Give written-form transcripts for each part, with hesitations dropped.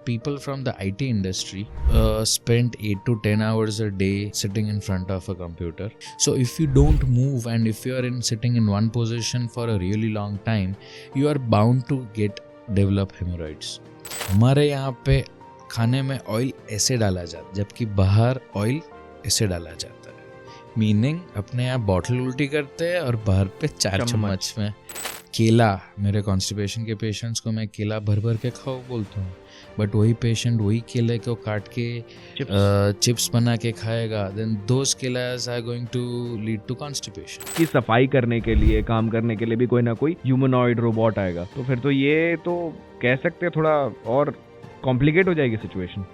people from the IT industry spend 8 to 10 hours a day sitting in front of a computer. So if you don't move and if you are sitting in one position for a really long time, you are bound to develop hemorrhoids. हमारे यहाँ पे खाने में oil ऐसे डाला जाता है जबकि बाहर ऑयल ऐसे डाला जाता है, मीनिंग अपने यहाँ बॉटल उल्टी करते हैं और बाहर पे 4 चम्मच में केला. मेरे कॉन्स्टिपेशन के पेशेंट्स को मैं केला भर भर के खाओ बोलता हूँ, बट वही पेशेंट वही केले को काट के चिप्स बना के खाएगा, देन दोस केलास are going to lead to constipation. की सफाई करने के लिए, काम करने के लिए भी कोई ना कोई ह्यूमनॉइड रोबोट आएगा, तो फिर तो ये तो कह सकते हैं थोड़ा और कॉम्प्लिकेट हो जाएगी situation.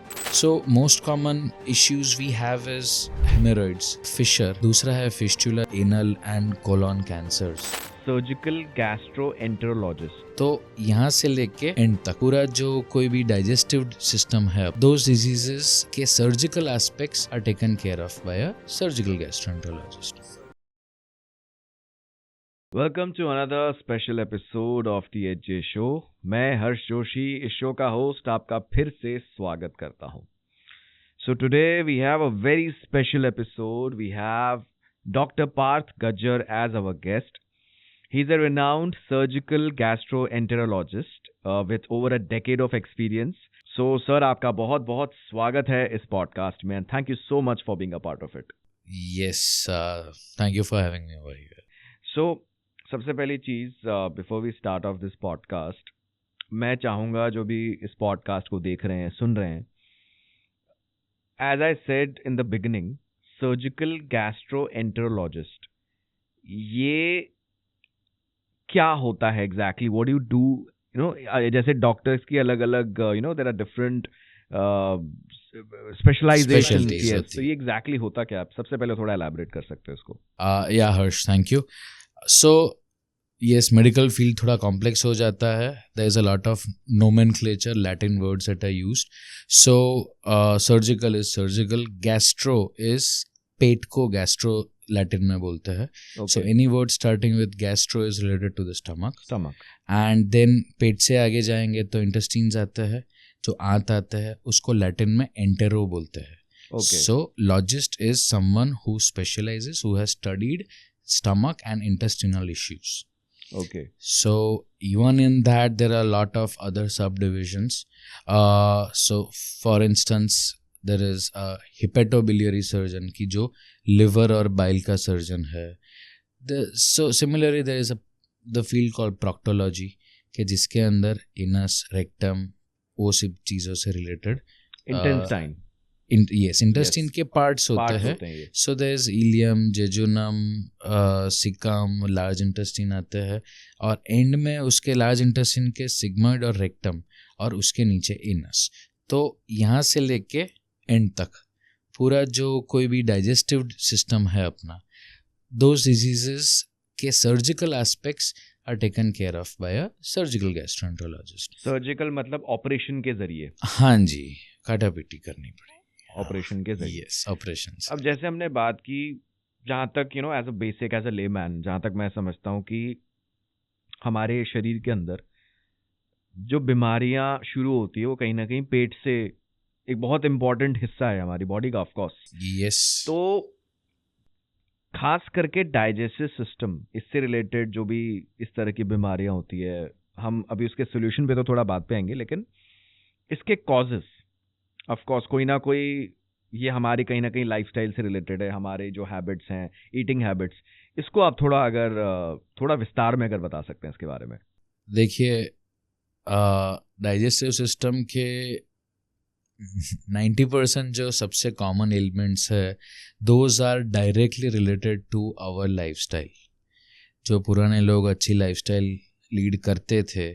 So most common issues we have is hemorrhoids, fissure. दूसरा है fistula, anal and colon cancers. Surgical gastroenterologist. तो यहाँ से लेके एंड तक पूरा जो कोई भी डाइजेस्टिव सिस्टम है, those diseases के surgical aspects are taken care of by a surgical gastroenterologist. Welcome to another special episode of the HJ show. मैं हर्ष जोशी, इस शो का होस्ट, आपका फिर से स्वागत करता हूँ. So today we have a very special episode. We have doctor Parth Gajjar as our guest. He's a renowned surgical gastroenterologist with over a decade of experience. So, sir, आपका बहुत बहुत स्वागत है इस podcast में, and thank you so much for being a part of it. Yes, thank you for having me over here. So, सबसे पहली चीज़, before we start off this podcast, मैं चाहूँगा जो भी इस podcast को देख रहे हैं, सुन रहे हैं, as I said in the beginning, surgical gastroenterologist, ये क्या होता है exactly? What do you do? You know, जैसे डॉक्टर्स की अलग अलग, you know, there are different specialization. तो ये एग्जैक्टली होता क्या? आप सबसे पहले थोड़ा एलैबोरेट कर सकते हैं इसको. या Harsh, thank you. So yes, medical field थोड़ा कॉम्प्लेक्स हो जाता है. There is a lot of nomenclature, Latin words that are used. So surgical is surgical, gastro is पेट को गैस्ट्रो लैटिन में बोलते हैं. So any word starting with gastro is related to the stomach. And then पेट से आगे जाएंगे तो इंटेस्टाइन्स आते हैं, जो आंत आते हैं उसको लैटिन में एंटेरो बोलते हैं. सो लॉजिस्ट is someone who specialises, who has studied stomach and intestinal issues. Okay. So even in that there are a lot of other subdivisions. So for instance there is a hepatobiliary surgeon की जो liver और bile का surgeon है. So similarly there is the field called proctology के जिसके अंदर anus, rectum वो सब चीज़ों से related intestine. इंटेस्टाइन के पार्ट्स होते हैं. So there is ileum, jejunum, caecum, large intestine आते हैं, और एंड में उसके लार्ज इंटेस्टाइन के सिग्मॉइड और रेक्टम, और उसके नीचे एनस. तो यहाँ से लेके एंड तक पूरा जो कोई भी डाइजेस्टिव सिस्टम है अपना, दोज डिजीजेस के surgical aspects are taken care of by a surgical gastroenterologist. Surgical मतलब ऑपरेशन के जरिए? हाँ जी, काटापीटी करनी पड़ेगी ऑपरेशन के जरिए. Yes, operations. अब जैसे हमने बात की, जहाँ तक you know, as a basic, as a layman, जहाँ तक मैं समझता हूँ कि हमारे शरीर के अंदर जो बीमारियाँ शुरू होती है वो कहीं ना कहीं पेट से एक बहुत इम्पोर्टेंट हिस्सा है हमारी बॉडी का, ऑफ कोर्स. यस. तो खास करके डाइजेस्टिव सिस्टम, इससे रिलेटेड जो भी इस तरह की बीमारियाँ होती है, हम अभी उसके सोल्यूशन पे तो थोड़ा बात पे आएंगे, लेकिन इसके कॉजेस ऑफ कोर्स कोई ना कोई, ये हमारी कहीं ना कहीं लाइफस्टाइल से रिलेटेड है, हमारे जो हैबिट्स हैं, ईटिंग हैबिट्स, इसको आप थोड़ा विस्तार में अगर बता सकते हैं इसके बारे में. देखिए, डाइजेस्टिव सिस्टम के 90% जो सबसे कॉमन एलिमेंट्स है, those are directly related to our lifestyle. जो पुराने लोग अच्छी लाइफस्टाइल लीड करते थे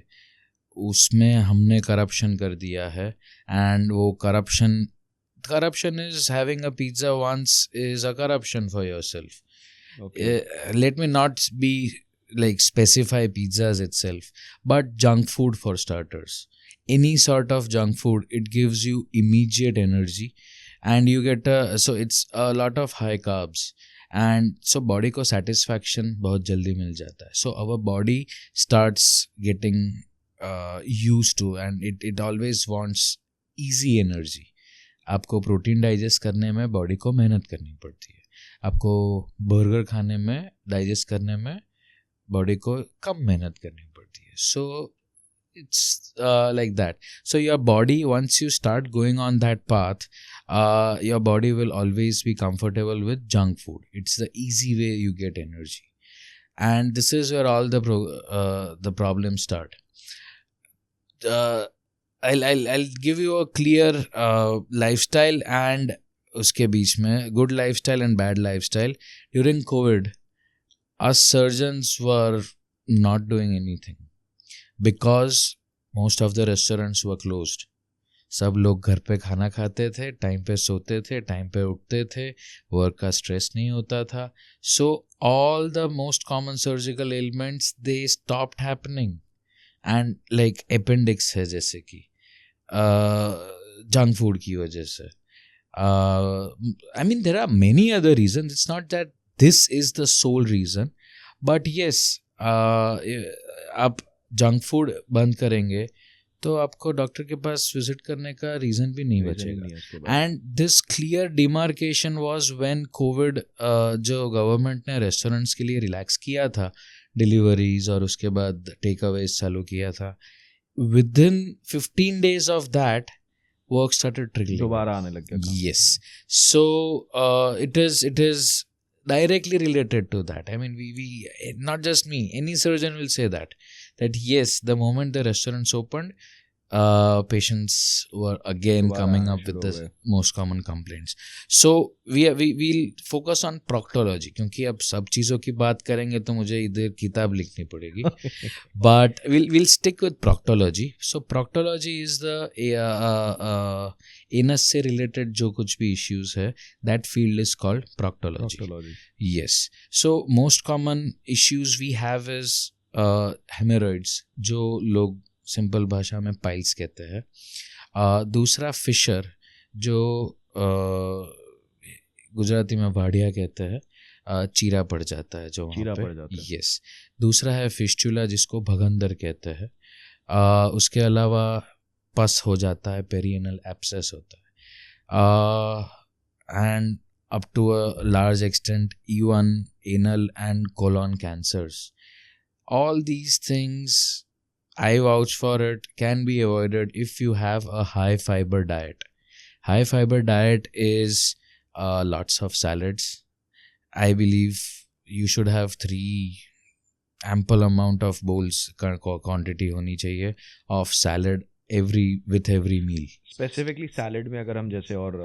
उसमें हमने करप्शन कर दिया है, एंड वो corruption is having a pizza once is a corruption for yourself. Let me not be like specify pizzas itself, but junk food for starters. Any sort of junk food, it gives you immediate energy, and you get so it's a lot of high carbs, and so body को satisfaction बहुत जल्दी मिल जाता है. So our body starts getting used to, and it always wants easy energy. आपको protein digest करने में body को मेहनत करनी पड़ती है. आपको बर्गर खाने में डाइजेस्ट करने में बॉडी को कम मेहनत करनी पड़ती है. सो it's like that. So your body, once you start going on that path, your body will always be comfortable with junk food. It's the easy way you get energy, and this is where all the problems start. I'll give you a clear lifestyle and उसके बीच में good lifestyle and bad lifestyle. During COVID, us surgeons were not doing anything because most of the restaurants were closed. सब लोग घर पे खाना खाते थे, time पे सोते थे, टाइम पे उठते थे, वर्क का स्ट्रेस नहीं होता था. So all the most common surgical ailments, they stopped happening. And like appendix है जैसे कि junk food की वजह से. I mean there are many other reasons. It's not that this is the sole reason, but yes, आप junk food बंद करेंगे तो आपको डॉक्टर के पास विजिट करने का रीज़न भी नहीं बचेगा. And this clear demarcation was when Covid, जो गवर्नमेंट ने रेस्टोरेंट्स के लिए रिलैक्स किया था डिलीवरीज और उसके बाद टेक अवेज चालू किया था. With in 15 days of that work started trickling, दोबारा आने लग गया. Yes. So it is directly related to that. I mean, we not just me, any surgeon will say that yes, the moment the restaurants opened, patients were again coming up with the most common complaints. So we'll focus on proctology, क्योंकि अब सब चीज़ों की बात करेंगे तो मुझे इधर किताब लिखनी पड़ेगी. But we'll stick with proctology. So proctology is the anus से related जो कुछ भी issues है, that field is called proctology. Yes. So most common issues we have is hemorrhoids, जो लोग सिंपल भाषा में पाइल्स कहते हैं. दूसरा फिशर, जो गुजराती में वाडिया कहते हैं, चीरा पड़ जाता है जो वहाँ पे. यस. दूसरा है फिस्टुला, जिसको भगंदर कहते हैं. उसके अलावा पस हो जाता है, पेरियनल एब्सेस होता है, and up to a large extent even anal and colon cancers. All these things, I vouch for it, can be avoided if you have a high fiber diet. High fiber diet is lots of salads. I believe you should have 3 ample amount of bowls quantity होनी चाहिए of salad with every meal. Specifically salad में अगर हम जैसे और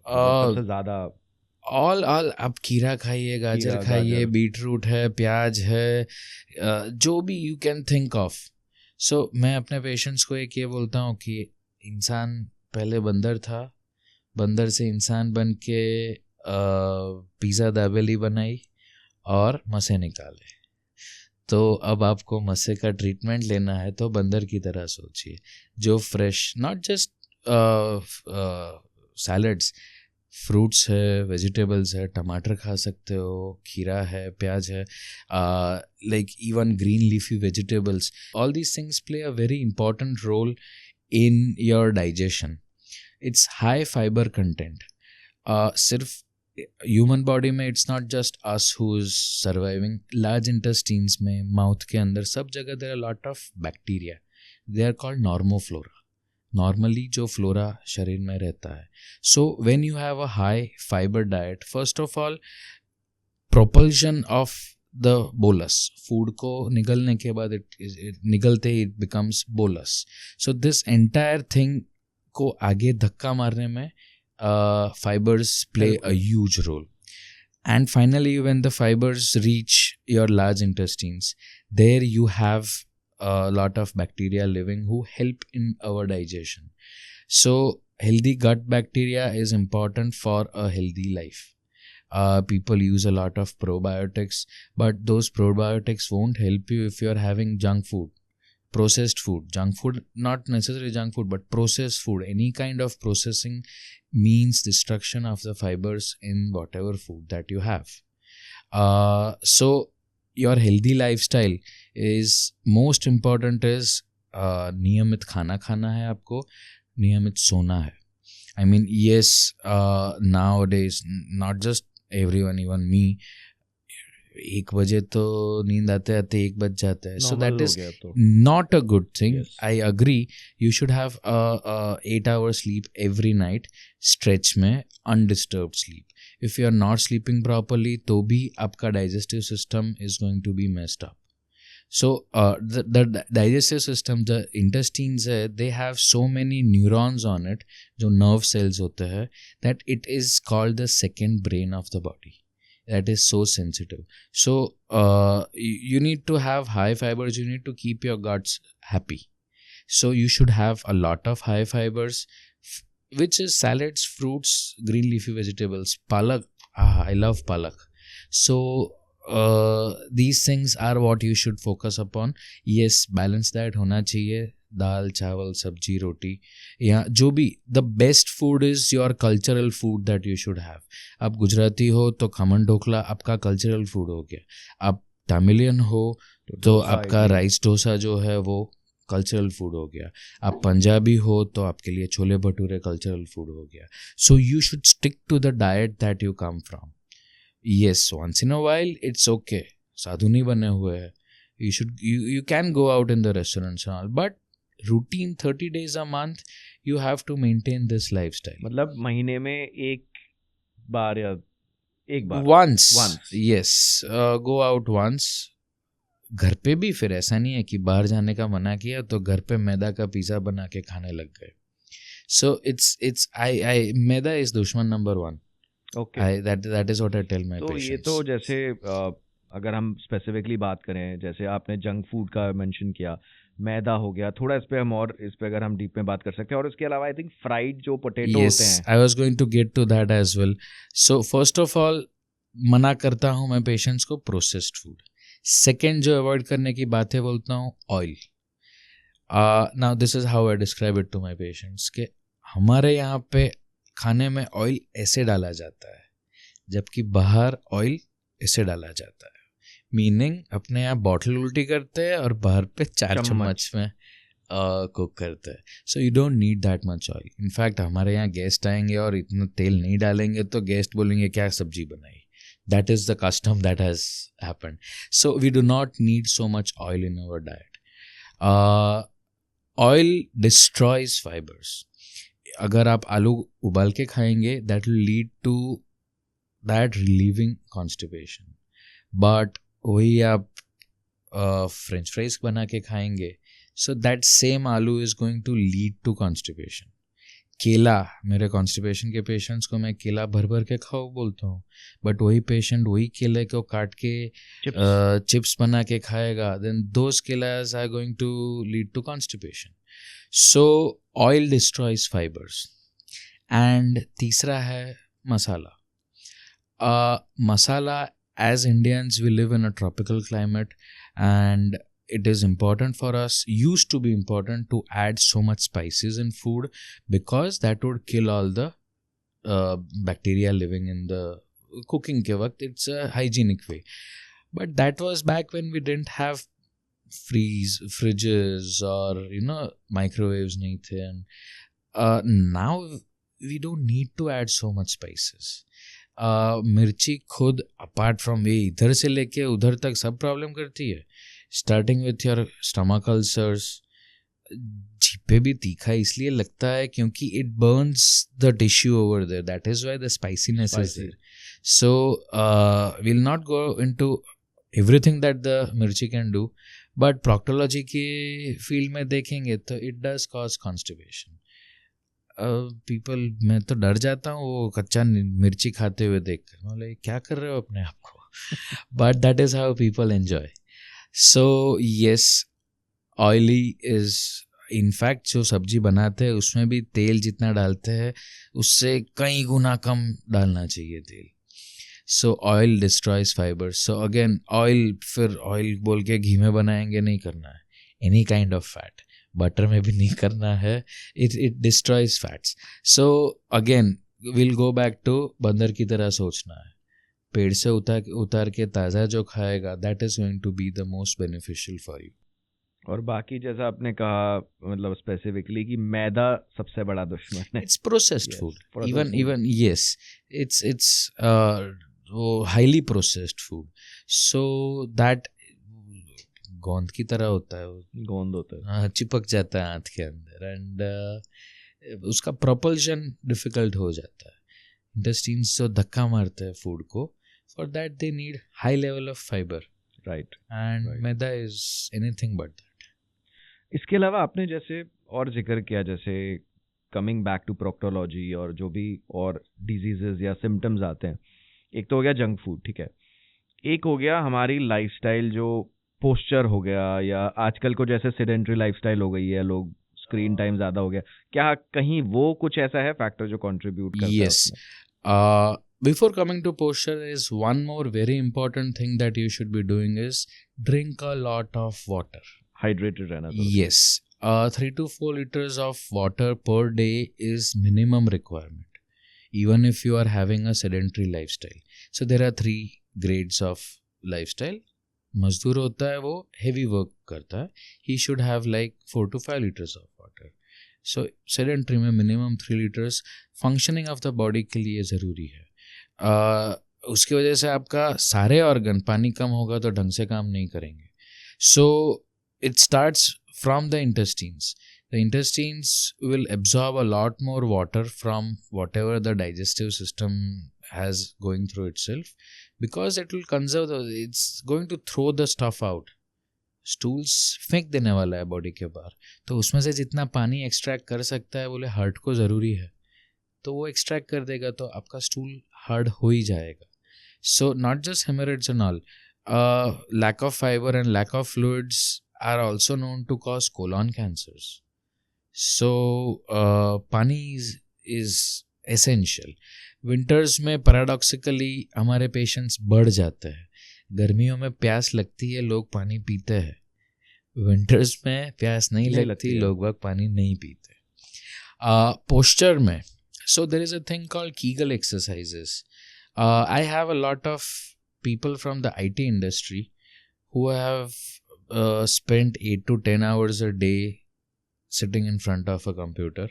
सबसे ज़्यादा all आप खीरा खाइए, गाजर खाइए, बीट रूट है, प्याज है, जो भी यू कैन थिंक ऑफ. सो मैं अपने पेशेंट्स को एक ये बोलता हूँ कि इंसान पहले बंदर था, बंदर से इंसान बन के पिज़्ज़ा दाबेली बनाई और मसे निकाले. तो अब आपको मसे का ट्रीटमेंट लेना है तो बंदर की तरह सोचिए, जो fresh, not just salads, fruits है, वेजिटेबल्स है, टमाटर खा सकते हो, खीरा है, प्याज है, like even green leafy vegetables. All these things play a very important role in your digestion. It's high fibre content. सिर्फ ह्यूमन बॉडी में it's not just us who is surviving. Large intestines में, mouth के अंदर, सब जगह there are lot of bacteria. They are called normoflora. Normally जो flora शरीर में रहता है. So when you have a high fibre diet, first of all propulsion of the bolus, food को निगलने के बाद निगलते ही it becomes bolus. So this entire thing को आगे धक्का मारने में fibers play a huge role. And finally, when the fibers reach your large intestines, there you have a lot of bacteria living who help in our digestion. So healthy gut bacteria is important for a healthy life. People use a lot of probiotics, but those probiotics won't help you if you're having junk food, processed food. Junk food, not necessarily junk food, but processed food. Any kind of processing means destruction of the fibers in whatever food that you have. So your healthy lifestyle is most important is नियमित खाना खाना है आपको. नियमित सोना है. I mean, yes, nowadays, not just everyone, even me, 1 बजे तो नींद आते आते 1 बज जाता है. So that is not a good thing. Yes. I agree. You should have 8 hour sleep every night, stretch में, undisturbed sleep. If you are not sleeping properly, तो भी आपका digestive system is going to be messed up. So the digestive system, the intestines, they have so many neurons on it, जो nerve cells होते हैं, that it is called the second brain of the body. That is so sensitive. So you need to have high fibers. You need to keep your guts happy. So you should have a lot of high fibers, which is salads, fruits, green leafy vegetables. Palak. I love palak. So these things are what you should focus upon. Yes, balanced diet होना चाहिए. दाल, चावल, सब्जी, रोटी, या जो भी. The best food is your cultural food that you should have. आप गुजराती हो तो खमन ढोकला आपका कल्चरल फूड हो गया. आप तमिलियन हो तो आपका राइस डोसा जो है वो कल्चरल फूड हो गया. आप पंजाबी हो तो आपके लिए छोले भटूरे कल्चरल फूड हो गया. So you should stick to the diet that you come from. Yes, once in a while it's okay. साधु नहीं बने हुए हैं. You can go out in the restaurants and all, but routine 30 days a month you have to maintain this lifestyle. मतलब महीने में एक बार या एक बार once. Yes, go out once. घर पे भी फिर ऐसा नहीं है कि बाहर जाने का मना किया तो घर पे मैदा का पिज़्ज़ा बना के खाने लग गए. So it's I maida is दुश्मन number 1. Okay. That is what I tell my तो patients. ये तो जैसे अगर हम स्पेसिफिकली बात करें, जैसे आपने जंक फूड का मेंशन किया, मैदा हो गया, थोड़ा इस पे अगर हम डीप में बात कर सकते हैं. और इसके अलावा आई थिंक फ्राइड जो पोटैटो होते हैं. I was going to get to that as well. So first of all, मना करता हूँ मैं पेशेंट्स को प्रोसेस्ड फूड. सेकेंड जो अवॉइड करने की बात है बोलता हूँ oil. Now this is how I describe it to my patients कि हमारे यहाँ पे खाने में ऑयल ऐसे डाला जाता है जबकि बाहर ऑयल ऐसे डाला जाता है. मीनिंग अपने यहाँ बॉटल उल्टी करते हैं और बाहर पे 4 चम्मच में कुक करते हैं. So you don't need that much oil. In fact हमारे यहाँ गेस्ट आएंगे और इतना तेल नहीं डालेंगे तो गेस्ट बोलेंगे क्या सब्जी बनाई. That is the custom that has happened. So we do not need so much oil in our diet. Oil destroys fibres. अगर आप आलू उबाल के खाएंगे that will lead to that relieving constipation. But वही आप फ्रेंच फ्राइज बना के खाएंगे सो दैट सेम आलू is going to lead to constipation. केला, मेरे कॉन्स्टिपेशन के पेशेंट्स को मैं केला भर भर के खाओ बोलता हूँ, बट वही पेशेंट वही केले को काट के चिप्स बना के खाएगा, देन दोज केलास are going to lead to constipation. So oil destroys fibres. And तीसरा है मसाला. मसाला, as Indians, we live in a tropical climate and it is important for us, used to be important to add so much spices in food because that would kill all the bacteria living in the cooking ke waqt. It's a hygienic way. But that was back when we didn't have fridges or microwaves nahi the. And now we don't need to add so much spices. मिर्ची खुद apart from ये इधर से लेके उधर तक सब problem करती है. Starting with your stomach ulcers. जीभ पे भी तीखा इसलिए लगता है क्योंकि it burns the tissue over there. That is why the spiciness is there. So will not go into everything that the mirchi can do, but proctology की फील्ड में देखेंगे तो it does cause constipation. People, मैं तो डर जाता हूँ वो कच्चा मिर्ची खाते हुए देख कर. बोले क्या कर रहे हो अपने आप को. But that is how people enjoy. So yes, oily is, in fact जो सब्जी बनाते हैं उसमें भी तेल जितना डालते हैं उससे कई गुना कम डालना चाहिए तेल. So oil destroys fibre. So again oil, फिर ऑयल बोल के घी में बनाएंगे नहीं करना है. Any kind of fat, butter में भी नहीं करना है. It destroys fats. So again will go back to बंदर की तरह सोचना है. पेड़ से उतार के ताज़ा जो खाएगा that is going to be the most beneficial for you. और बाकी जैसा आपने कहा मतलब स्पेसिफिकली कि मैदा सबसे बड़ा दुश्मन है. It's processed Yes, food. processed food. Even yes, it's वो highly processed food. So that गोंद की तरह होता है वो, गोंद होता है. हाँ, चिपक जाता है हाथ के अंदर एंड उसका प्रोपल्शन डिफिकल्ट हो जाता है. इंटेस्टाइन्स जो धक्का मारते हैं फूड को, for that they need high level of fibre, right. And maida is anything but that. इसके अलावा आपने जैसे और जिक्र किया, जैसे कमिंग बैक टू प्रोक्टोलॉजी और जो भी और डिजीजेस या सिम्टम्स आते हैं, एक तो हो गया जंक फूड, ठीक है, एक हो गया हमारी लाइफस्टाइल, जो पोस्चर हो गया, या आजकल को जैसे सेडेंटरी लाइफस्टाइल हो गई है, लोग स्क्रीन टाइम ज़्यादा हो गया, क्या कहीं वो कुछ ऐसा है फैक्टर जो कंट्रीब्यूट करता है? Yes. Before coming to posture, there is one more very important thing that you should be doing is drink a lot of water. Hydrated रहना जरूरी है. Yes. 3 to 4 liters of water per day is minimum requirement, even if you are having a sedentary lifestyle. So there are 3 grades of lifestyle. मजदूर होता है, वो heavy work करता है, he should have like 4 to 5 liters of water. So sedentary में minimum 3 liters functioning of the body के लिए ज़रूरी है. उसकी वजह से आपका सारे ऑर्गन, पानी कम होगा तो ढंग से काम नहीं करेंगे. So it starts from the intestines. The intestines will absorb a lot more water from whatever the digestive system has going through itself, because it will conserve it's going to throw the stuff out. Stools फेंक देने वाला है body के बाहर, तो उसमें से जितना पानी एक्सट्रैक्ट कर सकता है, बोले हार्ट को ज़रूरी है तो वो एक्सट्रैक्ट कर देगा, तो आपका स्टूल हार्ड हो ही जाएगा. So not just haemorrhage and all, lack of fiber and lack of fluids are also known to cause colon cancers. So पानी is essential. विंटर्स में पैराडॉक्सिकली हमारे पेशेंट्स बढ़ जाते हैं. गर्मियों में प्यास लगती है, लोग पानी पीते हैं. विंटर्स में प्यास नहीं लगती, लोग वक्त पानी नहीं पीते. पोस्चर में, so there is a thing called Kegel exercises. I have a lot of people from the IT industry who have spent 8 to 10 hours a day sitting in front of a computer.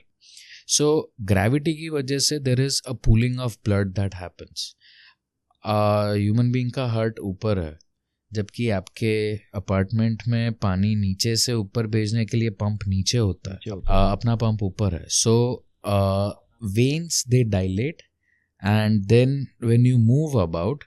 So gravity की वजह से there is a pooling of blood that happens. Human being का heart ऊपर है, जबकि आपके apartment में पानी नीचे से ऊपर भेजने के लिए पंप नीचे होता है, अपना पंप ऊपर है. So veins they dilate and then when you move about,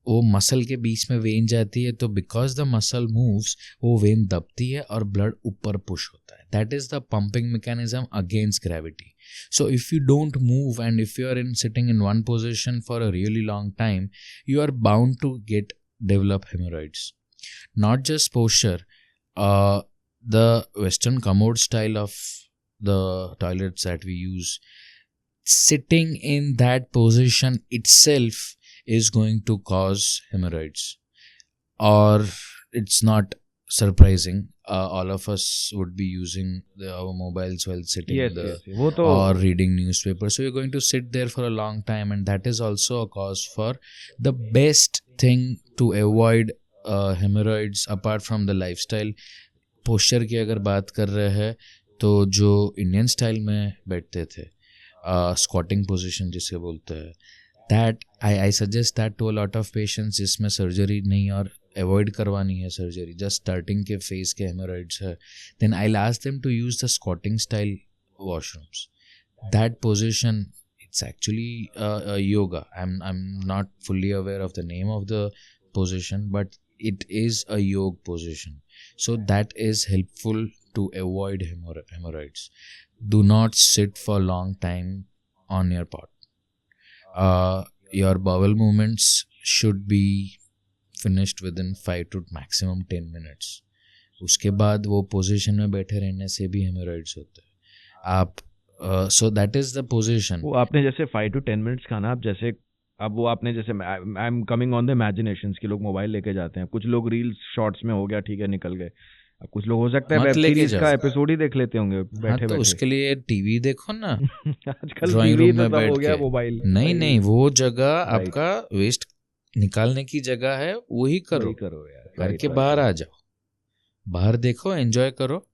वो मसल के बीच में वेन जाती है, तो बिकॉज द मसल मूव्स वो वेन दबती है और ब्लड ऊपर पुश होता है. That is the pumping mechanism against gravity. So if you don't move and if you are sitting in one position for a really long time, you are bound to develop hemorrhoids. Not just posture, the Western commode style of the toilets that we use, sitting in that position itself is going to cause hemorrhoids. Or it's not surprising, all of us would be using our mobiles while sitting or reading newspapers, so you're going to sit there for a long time, and that is also a cause for. The best thing to avoid hemorrhoids apart from the lifestyle, posture की अगर बात कर रहे हैं तो जो Indian style में बैठते थे, स्क्वाटिंग पोजीशन जिसे बोलते हैं, that I suggest that to a lot of patients जिसमें सर्जरी नहीं और अवॉइड करवानी है सर्जरी, जस्ट स्टार्टिंग के फेस के हेमोरॉइड्स है, then I ask them to use the squatting style washrooms. That position, it's actually yoga. I'm not fully aware of the name of the position, but it is a yoga position. So that is helpful to avoid hemorrhoids. Do not sit for a long time on your pot. Your bowel movements should be finished within 5 to maximum 10 minutes. उसके बाद वो position में बैठे रहने से भी hemorrhoids होते हैं. आप so that is the position. वो आपने जैसे 5 to 10 minutes खाना, आप जैसे अब वो आपने जैसे I am coming on the imaginations कि लोग मोबाइल लेके जाते हैं, कुछ लोग रील्स शॉर्ट्स में हो गया, ठीक है, निकल गए. अब कुछ लोग हो सकता है वेब सीरीज का एपिसोड ही देख लेते होंगे बैठे तो उसके लिए टीवी देखो ना. आजकल टीवी में हो गया मोबाइल. नहीं, वो जगह आपका वेस्ट निकालने की जगह है, वही करो यार. घर के बाहर आ जाओ, बाहर देखो, एंजॉय करो.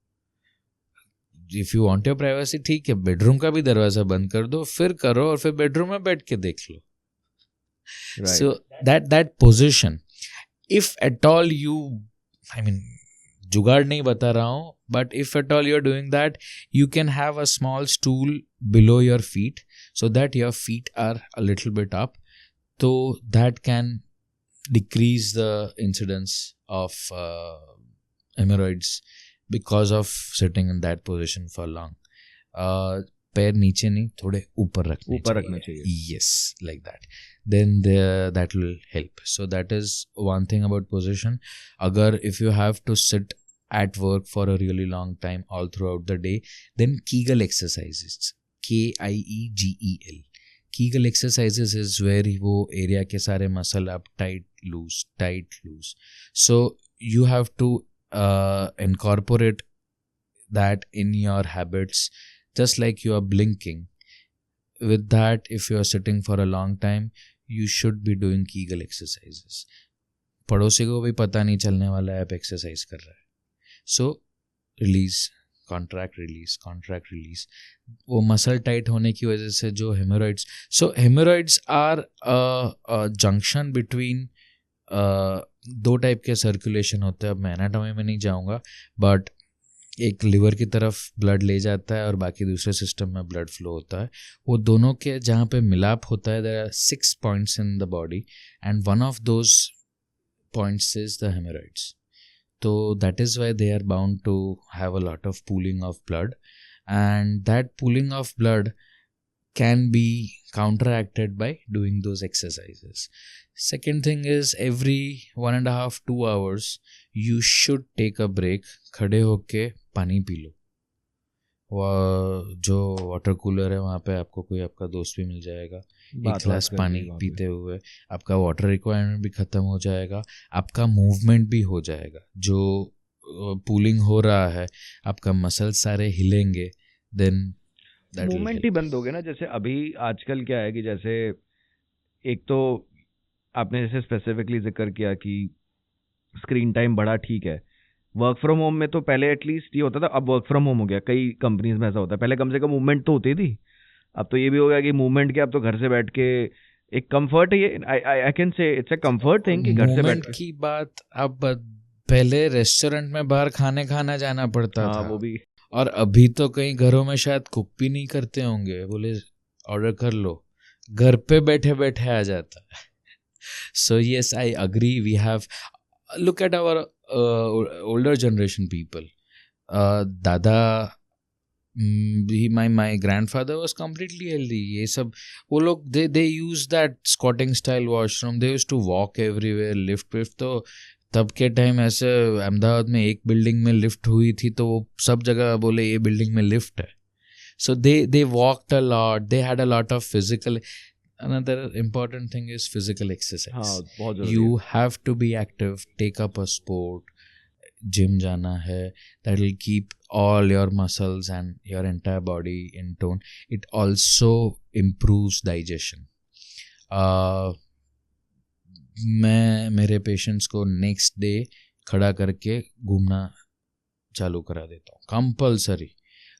If you want your privacy, ठीक है, बेडरूम का भी दरवाजा बंद कर दो, फिर करो, और फिर बेडरूम में बैठ के देख लो. Right. So that position, if at all you, I mean, जुगाड़ नहीं बता रहा हूँ, but if at all you're doing that, you can have a small stool below your feet so that your feet are a little bit up. So that can decrease the incidence of hemorrhoids because of sitting in that position for long. पैर नीचे नहीं, थोड़े ऊपर रखने चाहिए. Yes, like that. Then that will help. So that is one thing about position. Agar if you have to sit at work for a really long time all throughout the day, then Kegel exercises, K-I-E-G-E-L. Kegel exercises is where वो area के सारे muscle up tight loose. So you have to incorporate that in your habits. Just like you are blinking, with that, if you are sitting for a long time, you should be doing Kegel exercises. पड़ोसी को भी पता नहीं चलने वाला है आप exercise कर रहा है. So release, contract release. वो मसल टाइट होने की वजह से जो hemorrhoids, so hemorrhoids are a junction between दो टाइप के सर्कुलेशन होते हैं. अब मैं एनाटॉमी में नहीं जाऊंगा, बट एक लिवर की तरफ ब्लड ले जाता है और बाकी दूसरे सिस्टम में ब्लड फ्लो होता है. वो दोनों के जहाँ पे मिलाप होता है, there are 6 points in the body, and one of those points is the haemorrhoids. तो that is why they are bound to have a lot of pooling of blood, and that pooling of blood can be counteracted by doing those exercises. Second thing is, every 1.5-2 hours you should take a break. खड़े होके पानी P low. जो water cooler है वहाँ पे आपको कोई आपका दोस्त भी मिल जाएगा. एक गिलास पानी पीते हुए आपका वाटर रिक्वायरमेंट भी खत्म हो जाएगा, आपका मूवमेंट भी हो जाएगा. जो पूलिंग हो रहा है, आपका मसल सारे हिलेंगे, देन मूवमेंट ही बंद हो गया ना. जैसे अभी आजकल क्या है कि जैसे एक तो आपने जैसे स्पेसिफिकली जिक्र किया कि स्क्रीन टाइम बड़ा, ठीक है. वर्क फ्रॉम होम में तो पहले एटलीस्ट ये होता था, अब वर्क फ्रॉम होम हो गया, कई कंपनीज में ऐसा होता है. पहले कम से कम मूवमेंट तो होती थी, अब तो ये भी हो गया कि मूवमेंट के अब तो घर से बैठ के एक कंफर्ट है. ये I can say it's a comfort thing कि घर से बैठ की बात. अब पहले रेस्टोरेंट में बाहर खाना जाना पड़ता था, वो भी. और अभी तो कई घरों में शायद कुक भी नहीं करते होंगे, बोले ऑर्डर कर लो, घर पे बैठे बैठे आ जाता है. So yes, I agree. We have look at our older generation people. दादा, my grandfather was completely healthy. ये सब वो लोग they use that squatting style washroom. They used to walk everywhere, lift. तो तब के टाइम ऐसे अहमदाबाद में एक बिल्डिंग में लिफ्ट हुई थी तो वो सब जगह बोले ये बिल्डिंग में लिफ्ट है. सो they walked a lot, they had a lot of physical. Another important thing is physical exercise. You have to be active, take up a sport, gym जाना है. That will keep all your muscles and your entire body in tone. It also improves digestion. मैं मेरे patients को next day खड़ा करके घूमना चालू करा देता हूँ, कंपलसरी.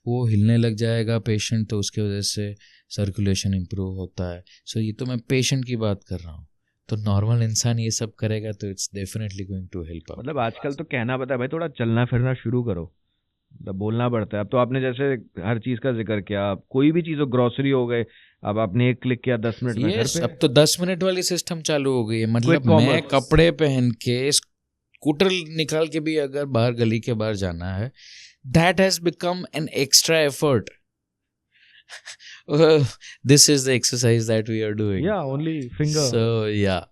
वो हिलने लग जाएगा पेशेंट, तो उसके वजह से सर्कुलेशन इम्प्रूव होता है. सो ये तो मैं पेशेंट की बात कर रहा हूँ. तो नॉर्मल इंसान ये सब करेगा तो it's definitely going to help. मतलब आजकल तो कहना पड़ता है भाई थोड़ा चलना फिरना शुरू करो, मतलब बोलना पड़ता है. अब तो आपने जैसे हर चीज का जिक्र किया, कोई भी चीज हो, ग्रोसरी हो गए, अब आपने एक क्लिक किया 10 मिनट में घर पे. अब तो 10 मिनट वाली सिस्टम चालू हो गई है. मतलब मैं कपड़े पहन के स्कूटर निकाल के भी अगर बाहर गली के बाहर जाना है, that has become an extra effort. This is the exercise that we are doing. Yeah, only finger. So yeah,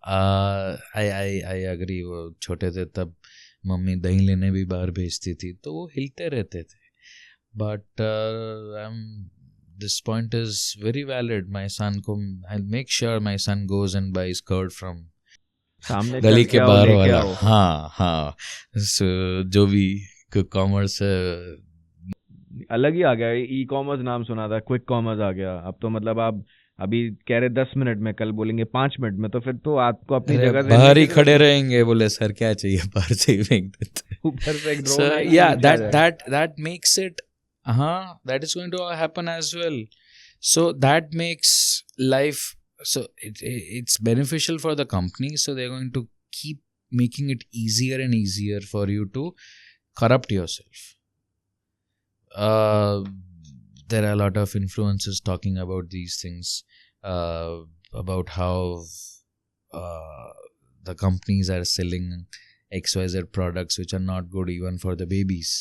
I agree. वो छोटे थे तब मम्मी दही लेने भी बाहर भेजती थी तो वो हिलते रहते थे. But this point is very valid. My son को I'll make sure my son goes and buys curd from गली के बाहर वाला. हाँ. So जो भी कॉमर्स अलग ही आ गया. ई कॉमर्स नाम सुना था, क्विक कॉमर्स आ गया. अब तो मतलब आप अभी कह रहे 10 मिनट में, कल बोलेंगे 5 मिनट में, तो फिर तो आपको अपनी अरे जगह से बाहर ही हिलने की खड़े जरूरत रहेंगे, बोले सर क्या चाहिए, बाहर से ही फेंक देते नहीं। ऊपर से एक So ड्रोन आएगी, yeah, नीचे आ that जाएगा। that that makes it, that is going to happen as well. So that makes life, so it's beneficial for the company. So they're going to keep making it easier and easier for you to corrupt yourself. There are a lot of influencers talking about these things, about how the companies are selling XYZ products which are not good even for the babies.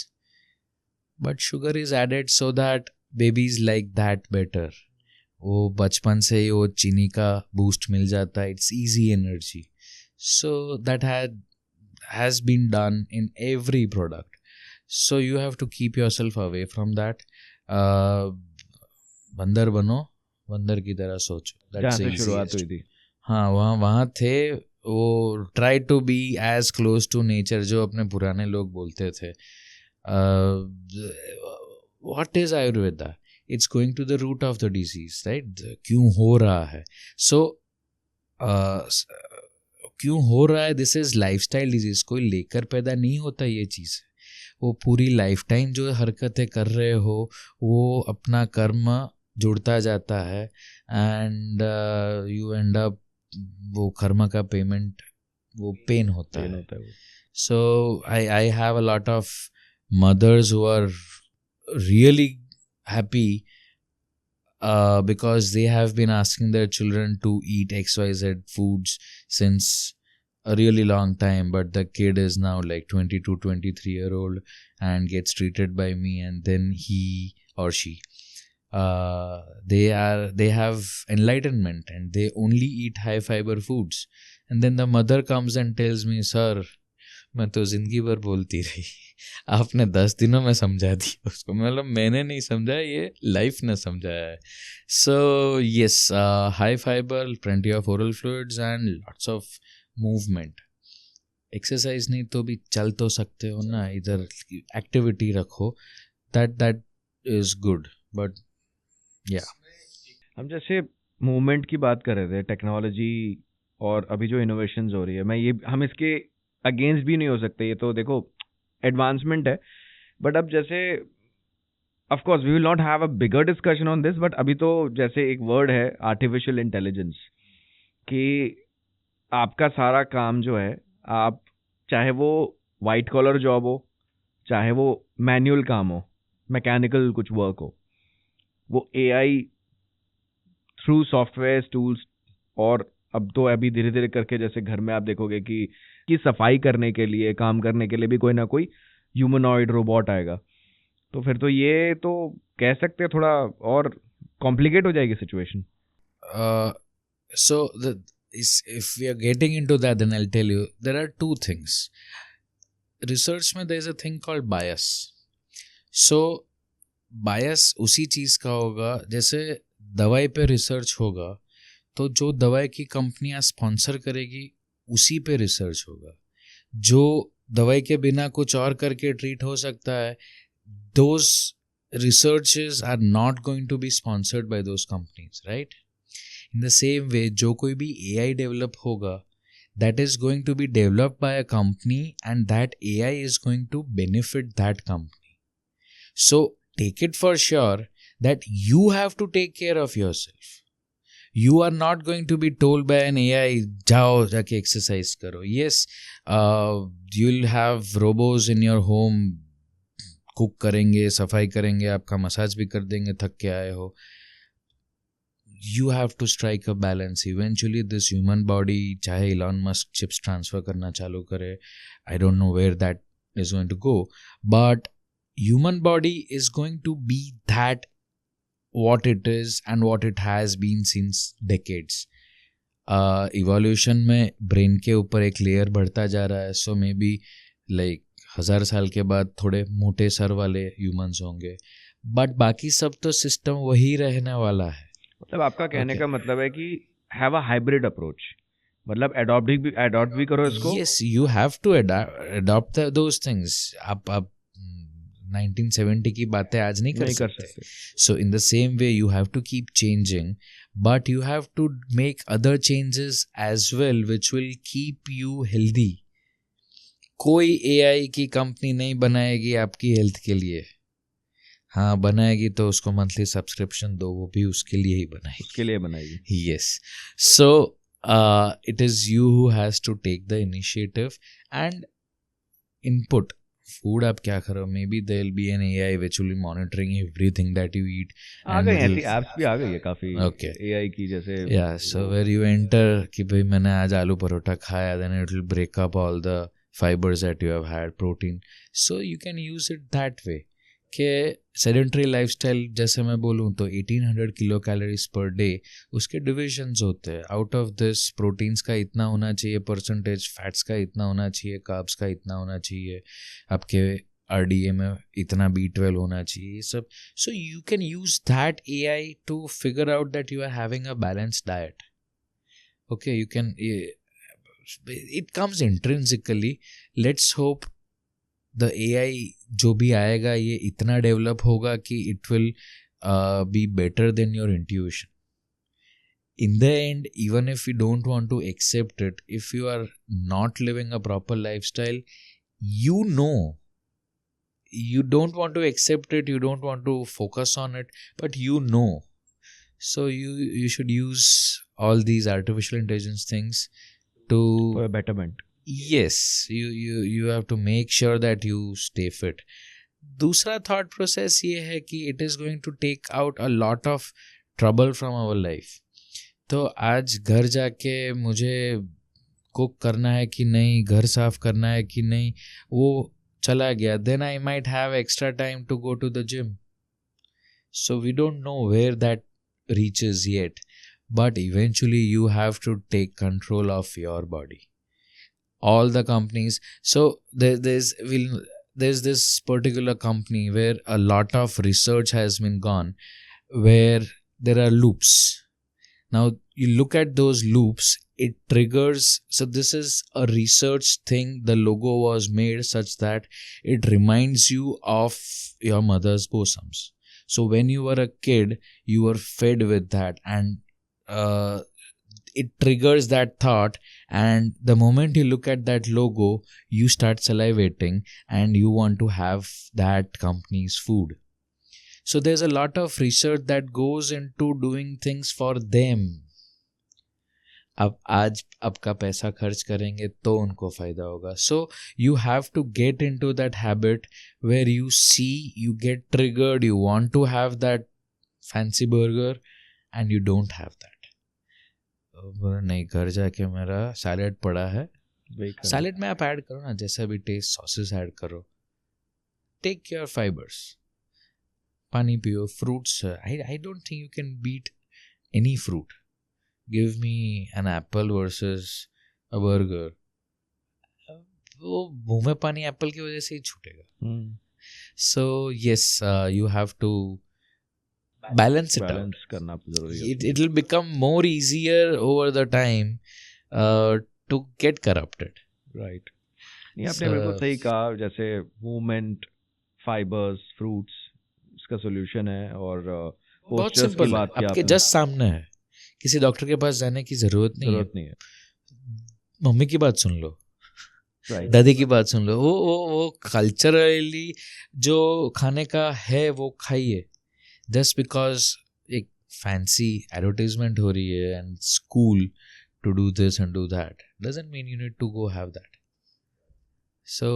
But sugar is added so that babies like that better. वो बचपन से ही वो चीनी का boost मिल जाता है, it's easy energy. So that has been done in every product. So you have to keep yourself away from that. बंदर बनो, बंदर की तरह सोचो. जहाँ That's से the शुरुआत हुई easiest. थी। हाँ, वहाँ थे वो, try to be as close to nature, जो अपने पुराने लोग बोलते थे. What is Ayurveda? It's going to the root of the disease, right? क्यों हो रहा है? सो क्यों हो रहा है? This is lifestyle disease. कोई लेकर पैदा नहीं होता ये चीज़. वो पूरी लाइफ टाइम जो हरकतें कर रहे हो, वो अपना कर्म जुड़ता जाता है, एंड यू एंड अप, वो कर्म का पेमेंट, वो पेन होता है. So I have a lot of mothers who are really happy because they have been asking their children to eat XYZ foods since a really long time, but the kid is now like 22, 23-year-old and gets treated by me, and then he or she, they have enlightenment and they only eat high fiber foods. And then the mother comes and tells me, sir, मैं तो जिंदगी भर बोलती रही, आपने 10 दिनों में समझा दिया उसको. मतलब मैंने नहीं समझा, ये लाइफ ने समझाया है. So yes, high fibre, plenty of oral fluids and lots of movement. Exercise नहीं तो भी चल तो सकते हो ना, इधर एक्टिविटी रखो, दैट इज गुड. बट या हम जैसे मूवमेंट की बात कर रहे थे, टेक्नोलॉजी और अभी जो इनोवेशंस हो रही है, मैं ये, हम इसके अगेंस्ट भी नहीं हो सकते. ये तो देखो एडवांसमेंट है, बट अब जैसे of course we will not have a bigger discussion on this, but अभी तो जैसे एक वर्ड है आर्टिफिशियल इंटेलिजेंस, कि आपका सारा काम जो है, आप चाहे वो वाइट कॉलर जॉब हो, चाहे वो मैनुअल काम हो, मैकेनिकल कुछ वर्क हो, वो एआई थ्रू सॉफ्टवेयर टूल्स, और अब तो अभी धीरे धीरे करके जैसे घर में आप देखोगे कि सफाई करने के लिए, काम करने के लिए भी कोई ना कोई ह्यूमनॉइड रोबोट आएगा. तो फिर तो ये तो कह सकते हैं थोड़ा और कॉम्प्लिकेट हो जाएगी situation. So if we are getting into that, then I'll tell you there are two things. Research में there is a thing called bias. So bias उसी चीज़ का होगा, जैसे दवाई पे रिसर्च होगा तो जो दवाई की कंपनियां स्पॉन्सर करेगी उसी पे रिसर्च होगा. जो दवाई के बिना कुछ और करके ट्रीट हो सकता है, those researches are not going to be sponsored by those companies, right? In the same way, जो कोई भी AI डेवलप होगा, that is going to be developed by a company, and that AI is going to benefit that company. So take it for sure that you have to take care of yourself. You are not going to be told by an AI, जाओ जाके exercise करो. Yes, you'll have robots in your home, cook करेंगे, सफाई करेंगे, आपका massage भी कर देंगे थक के आए हो. You have to strike a balance. Eventually this human body, चाहे Elon Musk chips transfer करना चालू करे, I don't know where that is going to go, but human body is going to be that what it is and what it has been since decades. Evolution में brain के ऊपर एक layer बढ़ता जा रहा है, so maybe like 1000 साल के बाद थोड़े मोटे सर वाले humans होंगे, but बाकी सब तो system वही रहने वाला है. मतलब आपका कहने का मतलब है कि have a hybrid approach, मतलब adopt भी करो इसको. Yes, you have to adopt those things. आप 1970 की बातें आज नहीं कर सकते. So in the same way you have to keep changing, but you have to make other changes as well which will keep you healthy. कोई AI की company नहीं बनाएगी आपकी हेल्थ के लिए. हाँ बनाएगी तो उसको मंथली सब्सक्रिप्शन दो, वो भी उसके लिए ही बनाएगी. Yes. So it is you who has to take the initiative and input. Food आप क्या करो, maybe there will be an AI which will be monitoring everything that you eat. आ गए ऐसी apps भी आ गई है काफी. Okay. AI की जैसे. Yeah. So where you enter कि भाई मैंने आज आलू परोठा खाया, then it will break up all the fibers that you have had, protein. So you can use it that way. कि सेडेंटरी लाइफस्टाइल जैसे मैं बोलूँ तो 1800 किलो कैलोरीज पर डे, उसके डिविजन्स होते हैं. आउट ऑफ दिस प्रोटीन्स का इतना होना चाहिए परसेंटेज, फैट्स का इतना होना चाहिए, कार्ब्स का इतना होना चाहिए, आपके RDA में इतना B12 होना चाहिए, ये सब. So you can use that AI to figure out that you are having a balanced diet. Okay, you can, it comes intrinsically. Let's hope the AI जो भी आएगा ये इतना डेवलप होगा कि it will be better than your intuition. In the end, even if you don't want to accept it, if you are not living a proper lifestyle, you know, you don't want to accept it, you don't want to focus on it, but you know. So you should use all these artificial intelligence things to for a betterment. Yes, you have to make sure that you stay fit. दूसरा thought process ये है कि it is going to take out a lot of trouble from our life. तो आज घर जाके मुझे cook करना है कि नहीं, घर साफ करना है कि नहीं, वो चला गया. Then I might have extra time to go to the gym. So we don't know where that reaches yet, but eventually you have to take control of your body. All the companies, so there's this particular company where a lot of research has been gone, where there are loops. Now you look at those loops, it triggers. So this is a research thing. The logo was made such that it reminds you of your mother's bosoms. So when you were a kid, you were fed with that, and it triggers that thought, and the moment you look at that logo, you start salivating and you want to have that company's food. So there's a lot of research that goes into doing things for them. अब आज आपका पैसा खर्च करेंगे तो उनको फायदा होगा. So you have to get into that habit where you see, you get triggered, you want to have that fancy burger and you don't have that. नहीं, घर जाके मेरा सैलेड पड़ा है, सैलेड में आप ऐड करो ना जैसा भी टेस्ट, सॉसेस ऐड करो, टेक योर फाइबर्स, पानी पियो, fruits. I don't think you can beat any fruit. Give me an apple versus a burger, वो मुंह में पानी एप्पल की वजह से ही छूटेगा. So yes, you have to balance it out. करना जरूरी है. It will become more easier over the time to get corrupted. Right. नहीं, आपने बिल्कुल सही कहा. जैसे मूवमेंट, फाइबर्स, फ्रूट्स इसका सोल्यूशन है. और बहुत सिंपल है, आपके जस्ट सामने है, किसी डॉक्टर के पास जाने की जरूरत नहीं है. मम्मी की बात सुन लो, दादी की बात सुन लो, वो कल्चरली जो खाने का है वो खाइए. Just because एक fancy advertisement हो रही है and school to do this and do that doesn't mean you need to go have that. So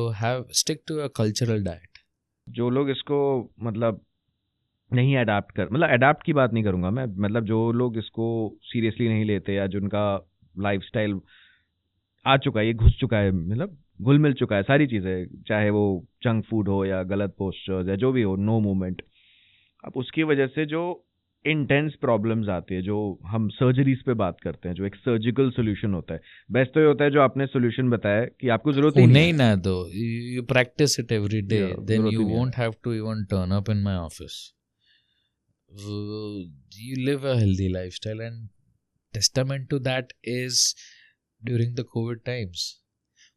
stick to a cultural diet. जो लोग इसको मतलब नहीं अडाप्ट कर, मतलब अडाप्ट की बात नहीं करूँगा मैं, मतलब जो लोग इसको सीरियसली नहीं लेते या जिनका लाइफस्टाइल आ चुका है, ये घुस चुका है, मतलब घुल मिल चुका है सारी चीज़ें, चाहे वो जंक फूड हो या गलत पोस्चर्स या जो भी हो, नो मूवमेंट. अब उसकी वजह से जो इंटेंस प्रॉब्लम्स आती है, जो हम सर्जरीज पे बात करते हैं, जो एक सर्जिकल सोल्यूशन होता है, बेस्ट तो ये होता है जो आपने सोल्यूशन बताया कि आपको जरूरत ही नहीं ना दो, you practise it every day, then you won't have to even turn up in my office. You live a healthy lifestyle, and testament to that is during the COVID times.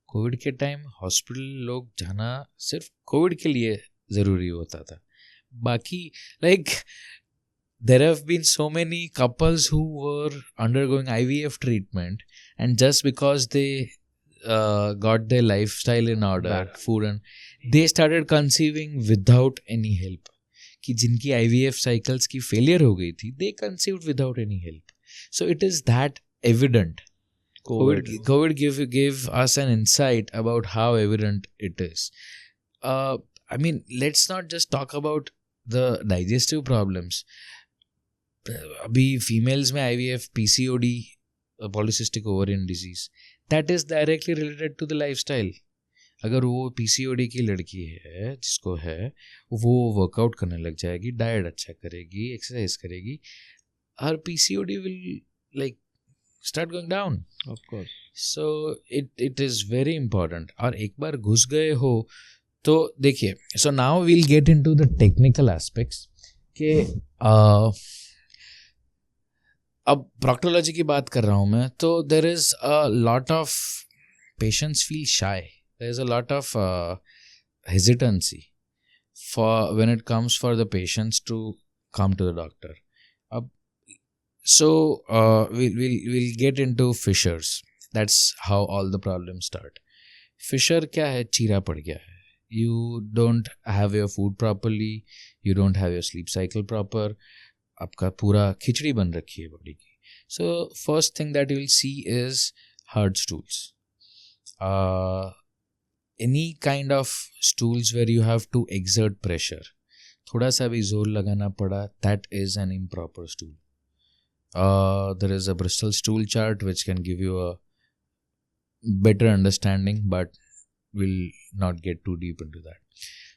Covid के time hospital लोग जाना सिर्फ Covid के लिए ज़रूरी होता था. बाकी like there have been so many couples who were undergoing IVF treatment, and just because they got their lifestyle in order, food, and they started conceiving without any help. कि जिनकी IVF cycles की failure हो गई थी, they conceived without any help. So it is that evident. COVID gave us an insight about how evident it is. I mean, let's not just talk about the digestive problems. अभी females में IVF, PCOD, polycystic ovarian disease, that is directly related to the lifestyle. अगर वो PCOD की लड़की है जिसको है, वो वर्कआउट करने लग जाएगी, डाइट अच्छा करेगी, एक्सरसाइज करेगी, her PCOD will like start going down. Of course. So it is very important. और एक बार घुस गए हो तो देखिए, so now we'll get into the technical aspects कि अब proctology की बात कर रहा हूँ मैं, तो there is a lot of patients feel shy. There is a lot of hesitancy for when it comes for the patients to come to the doctor. So we'll get into fissures. That's how all the problems start. Fissure क्या है? चीरा पड़ गया है. You don't have your food properly. You don't have your sleep cycle proper. आपका पूरा खिचड़ी बन रखी है बॉडी की. So first thing that you will see is hard stools. Any kind of stools where you have to exert pressure. थोड़ा सा भी जोर लगाना पड़ा, that is an improper stool. There is a Bristol stool chart which can give you a better understanding, but we'll not get too deep into that.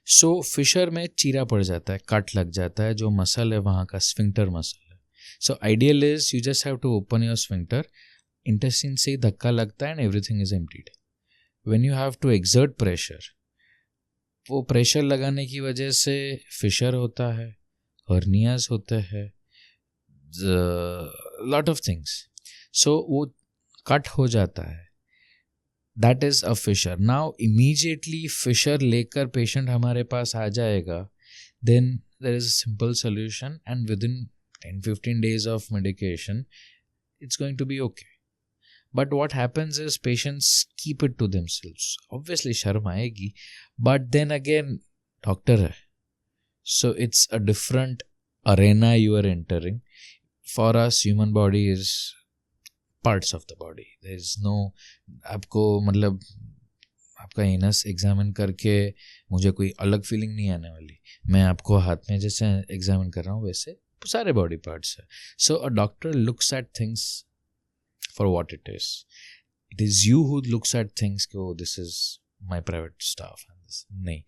So fissure में चीरा पड़ जाता है, कट लग जाता है, जो मसल है वहाँ का स्फिंक्टर मसल है. So ideal is you just have to open your sphincter, intestine से धक्का लगता है and everything is emptied. When you have to exert pressure, वो प्रेशर लगाने की वजह से फिशर होता है, हर्नियाज होते हैं, lot of things. So वो कट हो जाता है. That is a fissure. Now immediately fissure लेकर patient हमारे पास आ जाएगा, then there is a simple solution and within 10-15 days of medication it's going to be okay. But what happens is patients keep it to themselves. Obviously शर्म आएगी, but then again doctor है, so it's a different arena you are entering. For us human body is parts of the body. There is no, आपको मतलब आपका anus examine करके मुझे कोई अलग फीलिंग नहीं आने वाली. मैं आपको हाथ में जैसे एग्जामिन कर रहा हूँ वैसे सारे बॉडी पार्ट्स है. So a doctor looks at things for what it is. It is you who looks at things कि oh this is my private stuff. नहीं.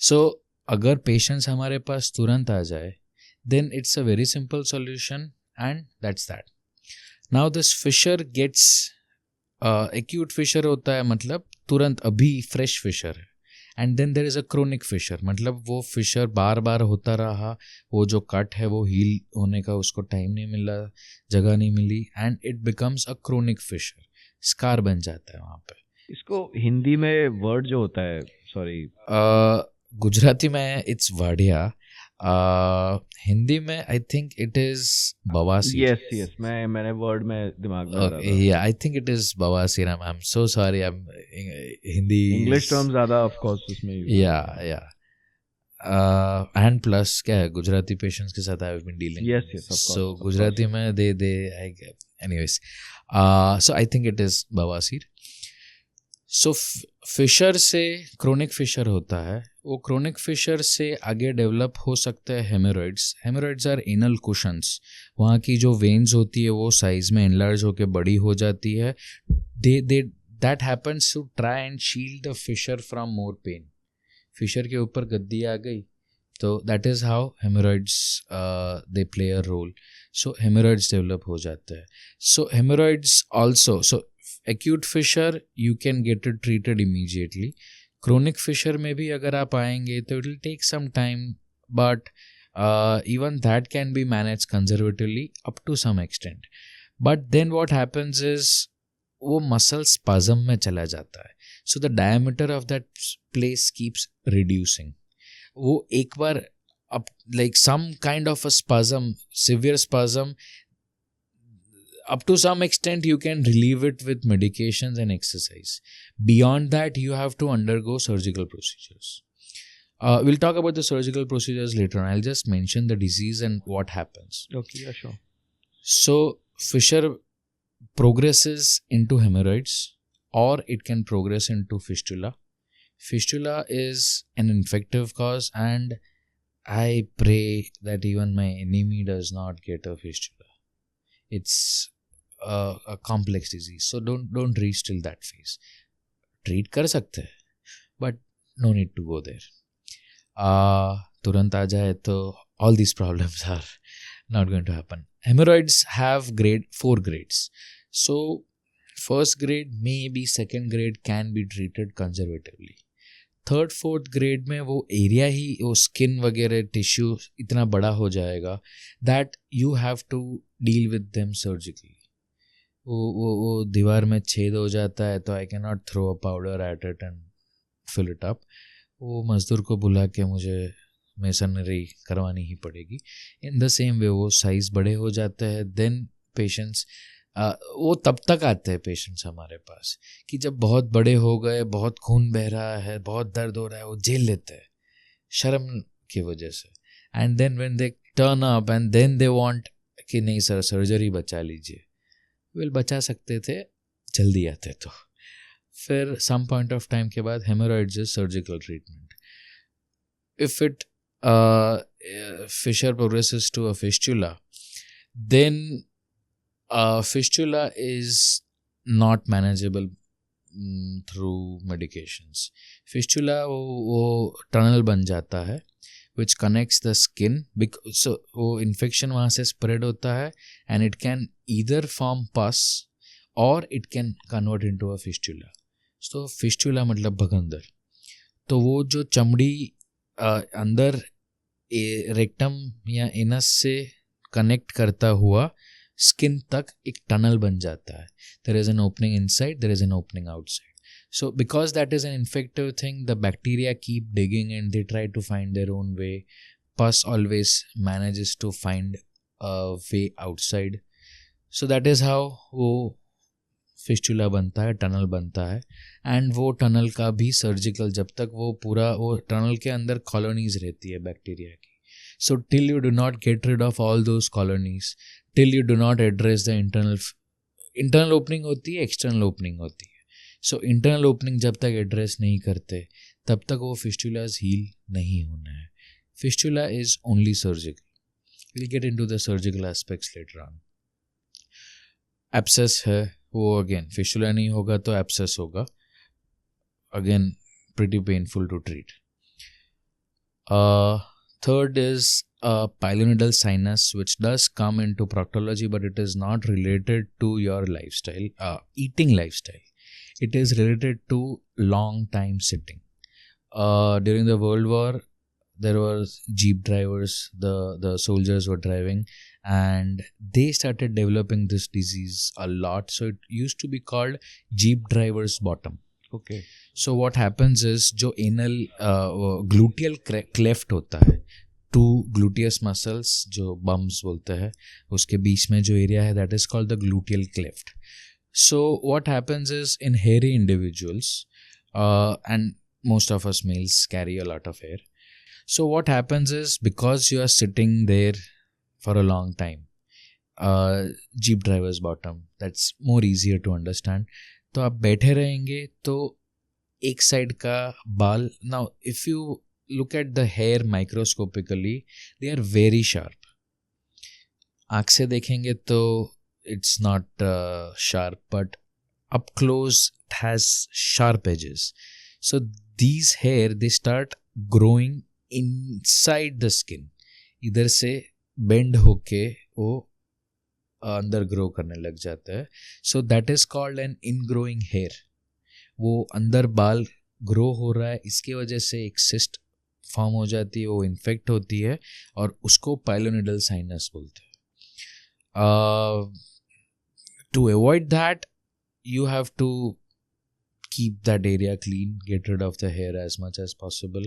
सो अगर पेशेंट्स हमारे पास तुरंत आ जाए, then it's a very simple solution and that's that. Now this fissure gets acute fissure होता है, मतलब तुरंत अभी fresh fissure है, and then there is a chronic fissure, मतलब वो fissure बार बार होता रहा, वो जो cut है वो heal होने का उसको time नहीं मिला, जगह नहीं मिली, and it becomes a chronic fissure. scar बन जाता है वहाँ पे. इसको हिंदी में word जो होता है, sorry, गुजराती में it's वाडिया, हिंदी में आई थिंक इट इज बवासीर. यस मैंने वर्ड में दिमाग में रहा. या आई थिंक इट इज बवासीर. I am so sorry, I am Hindi English term ज्यादा ऑफ कोर्स उसमें. या एंड प्लस क्या है, गुजराती पेशेंट्स के साथ I have been dealing. Yes so Gujarati में they anyways, so I think it is बवासीर. सो फिशर से क्रोनिक फिशर होता है, वो क्रोनिक फिशर से आगे डेवलप हो सकते हैं haemorrhoids. Haemorrhoids are anal cushions. वहाँ की जो वेन्स होती है वो साइज में एनलार्ज होकर बड़ी हो जाती है. That happens to try and shield the fissure from more pain. Fissure के ऊपर गद्दी आ गई, तो that is how haemorrhoids they play a role. So haemorrhoids develop हो जाते हैं. So haemorrhoids also, so acute fissure you can get it treated immediately. Chronic fissure में भी अगर आप आएंगे तो it will take some time, but even that can be managed conservatively up to some extent. But then what happens is वो muscle spasm में चला जाता है. So the diameter of that place keeps reducing. वो एक बार अब like some kind of a spasm, severe spasm, up to some extent you can relieve it with medications and exercise. Beyond that you have to undergo surgical procedures. We'll talk about the surgical procedures later on. I'll just mention the disease and what happens. Okay, yeah, sure. So fissure progresses into hemorrhoids, or it can progress into fistula. Fistula is an infective cause, and I pray that even my enemy does not get a fistula. It's a complex disease, so don't reach till that phase. Treat कर सकते हैं, but no need to go there. तुरंत आ जाए तो all these problems are not going to happen. Hemorrhoids have 4 grades. So first grade, maybe second grade can be treated conservatively. Third fourth grade में वो area ही, वो skin वगैरह tissue इतना बड़ा हो जाएगा that you have to deal with them surgically. वो दीवार में छेद हो जाता है तो I can not throw a powder at it and fill it up. वो मजदूर को बुला के मुझे मेसनरी करवानी ही पड़ेगी. इन द सेम वे वो साइज़ बड़े हो जाते हैं. देन पेशेंट्स, वो तब तक आते हैं पेशेंट्स हमारे पास कि जब बहुत बड़े हो गए, बहुत खून बह रहा है, बहुत दर्द हो रहा है, वो झेल लेते हैं शर्म की वजह से. And then when they turn up and then they want कि नहीं सर सर्जरी बचा लीजिए. वेल बचा सकते थे जल्दी आते तो. फिर सम पॉइंट ऑफ टाइम के बाद hemorrhoids is surgical treatment. If it fissure progresses to a fistula, then fistula is not manageable through medications. Fistula वो टनल बन जाता है which connects the skin, because so वो infection वहाँ से spread होता है and it can either form pus or it can convert into a fistula. So fistula मतलब भगंदर. तो वो जो चमड़ी अंदर रेक्टम या एनस से कनेक्ट करता हुआ स्किन तक एक टनल बन जाता है. There is an opening inside, there is an opening outside. So because that is an infective thing, the bacteria keep digging and they try to find their own way. Pus always manages to find a way outside. So that is how वो fistula बनता है, tunnel बनता है. And वो tunnel का भी surgical, जब तक वो पूरा, वो टनल के अंदर कॉलोनीज रहती है बैक्टीरिया की. So till you do not get rid of all those colonies, till you do not address the internal opening होती है, एक्सटर्नल ओपनिंग होती है. सो इंटरनल ओपनिंग जब तक एड्रेस नहीं करते तब तक वो फिस्टुलाज हील नहीं होना है. Fistula is only surgical. Will get into the surgical aspects later on. Abscess है, वो अगेन फिस्टुला नहीं होगा तो एब्सेस होगा. Again pretty painful to treat. Third is pilonidal sinus, which does come into proctology, but it is not related to your lifestyle, eating lifestyle. It is related to long time sitting. During the World War, there were jeep drivers, the soldiers were driving, and they started developing this disease a lot. So it used to be called jeep driver's bottom. Okay. So what happens is जो anal gluteal cleft होता है, two gluteus muscles जो bums बोलते हैं, उसके बीच में जो area है, that is called the gluteal cleft. So what happens is in hairy individuals, and most of us males carry a lot of hair. So what happens is, because you are sitting there for a long time, jeep driver's bottom, that's more easier to understand. तो आप बैठे रहेंगे तो एक side का बाल, now if you look at the hair microscopically, they are very sharp. आँख से देखेंगे तो it's not sharp, but up close it has sharp edges. So these hair they start growing inside the skin. इधर से bend होके वो अंदर grow करने लग जाता है. So that is called an ingrowing hair. वो अंदर बाल ग्रो हो रहा है, इसके वजह से एक सिस्ट फॉर्म हो जाती है, वो इन्फेक्ट होती है और उसको पाइलोनिडल साइनस बोलते हैं. To avoid that, you have to keep that area clean, get rid of the hair as much as possible.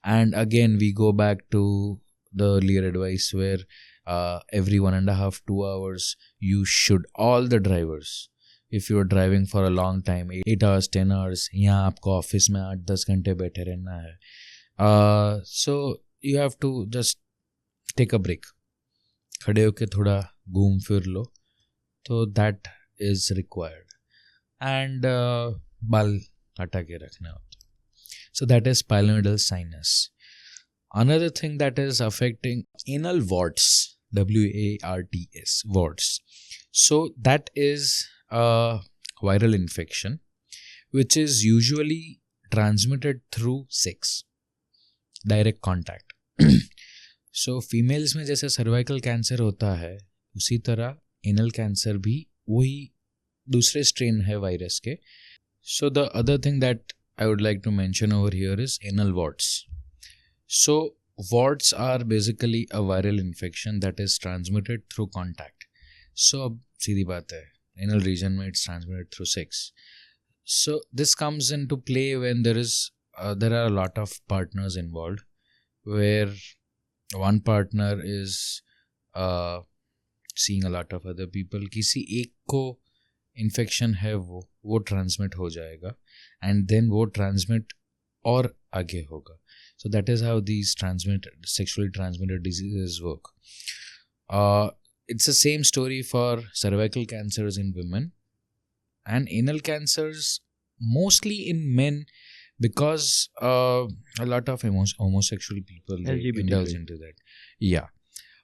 And again, we go back to the earlier advice where every 1.5 2 hours you should, all the drivers, if you are driving for a long time, 8 hours 10 hours, यहाँ आपको office में 8-10 घंटे बैठे रहना है, so you have to just take a break, खड़े होके थोड़ा घूम फिर लो, तो that is required. And बाल हटा के रखना होता है. So that is pilonidal sinus. Another thing that is affecting anal warts, warts, warts. So that is a viral infection which is usually transmitted through sex, direct contact. So females में जैसे cervical cancer होता है, उसी तरह anal cancer भी वही दूसरे strain है virus के. So the other thing that I would like to mention over here is anal warts. So warts are basically a viral infection that is transmitted through contact. So अब सीधी बात है, anal region में it's transmitted through sex. So this comes into play when there are a lot of partners involved, where one partner is seeing a lot of other people. किसी एक को infection है वो transmit हो जाएगा, and then वो transmit और आगे होगा. So that is how these sexually transmitted diseases work. It's the same story for cervical cancers in women and anal cancers mostly in men, because a lot of homosexual people indulge into that. Yeah.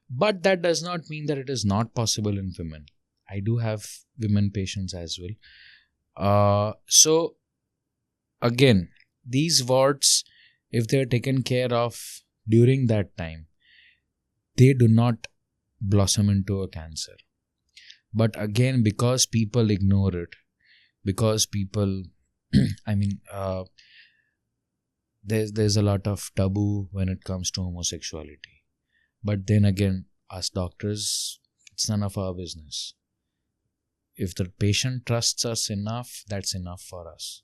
But that does not mean that it is not possible in women. I do have women patients as well. So again, these warts, if they are taken care of during that time, they do not blossom into a cancer. But again, because people ignore it, because people, there's a lot of taboo when it comes to homosexuality. But then again, us doctors, it's none of our business. If the patient trusts us enough, that's enough for us.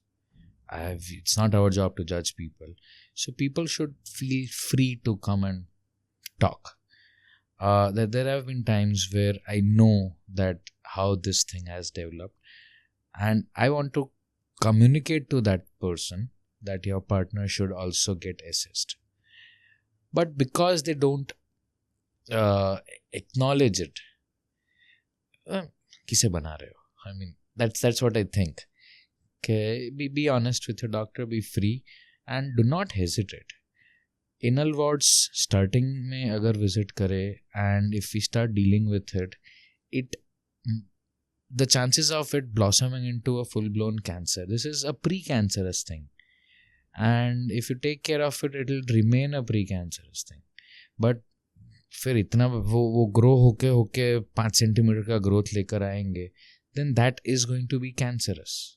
It's not our job to judge people. So people should feel free to come and talk. There have been times where I know that how this thing has developed, and I want to communicate to that person that your partner should also get assessed. But because they don't acknowledge it, किसे बना रहे हो? That's what I think. Okay, be honest with your doctor, be free, and do not hesitate. Anal warts starting में अगर visit करे, and if we start dealing with it, the chances of it blossoming into a full-blown cancer, this is a pre-cancerous thing. And if you take care of it, it will remain a pre-cancerous thing. But फिर इतना वो grow होके 5 centimetre का growth लेकर आएंगे, then that is going to be cancerous.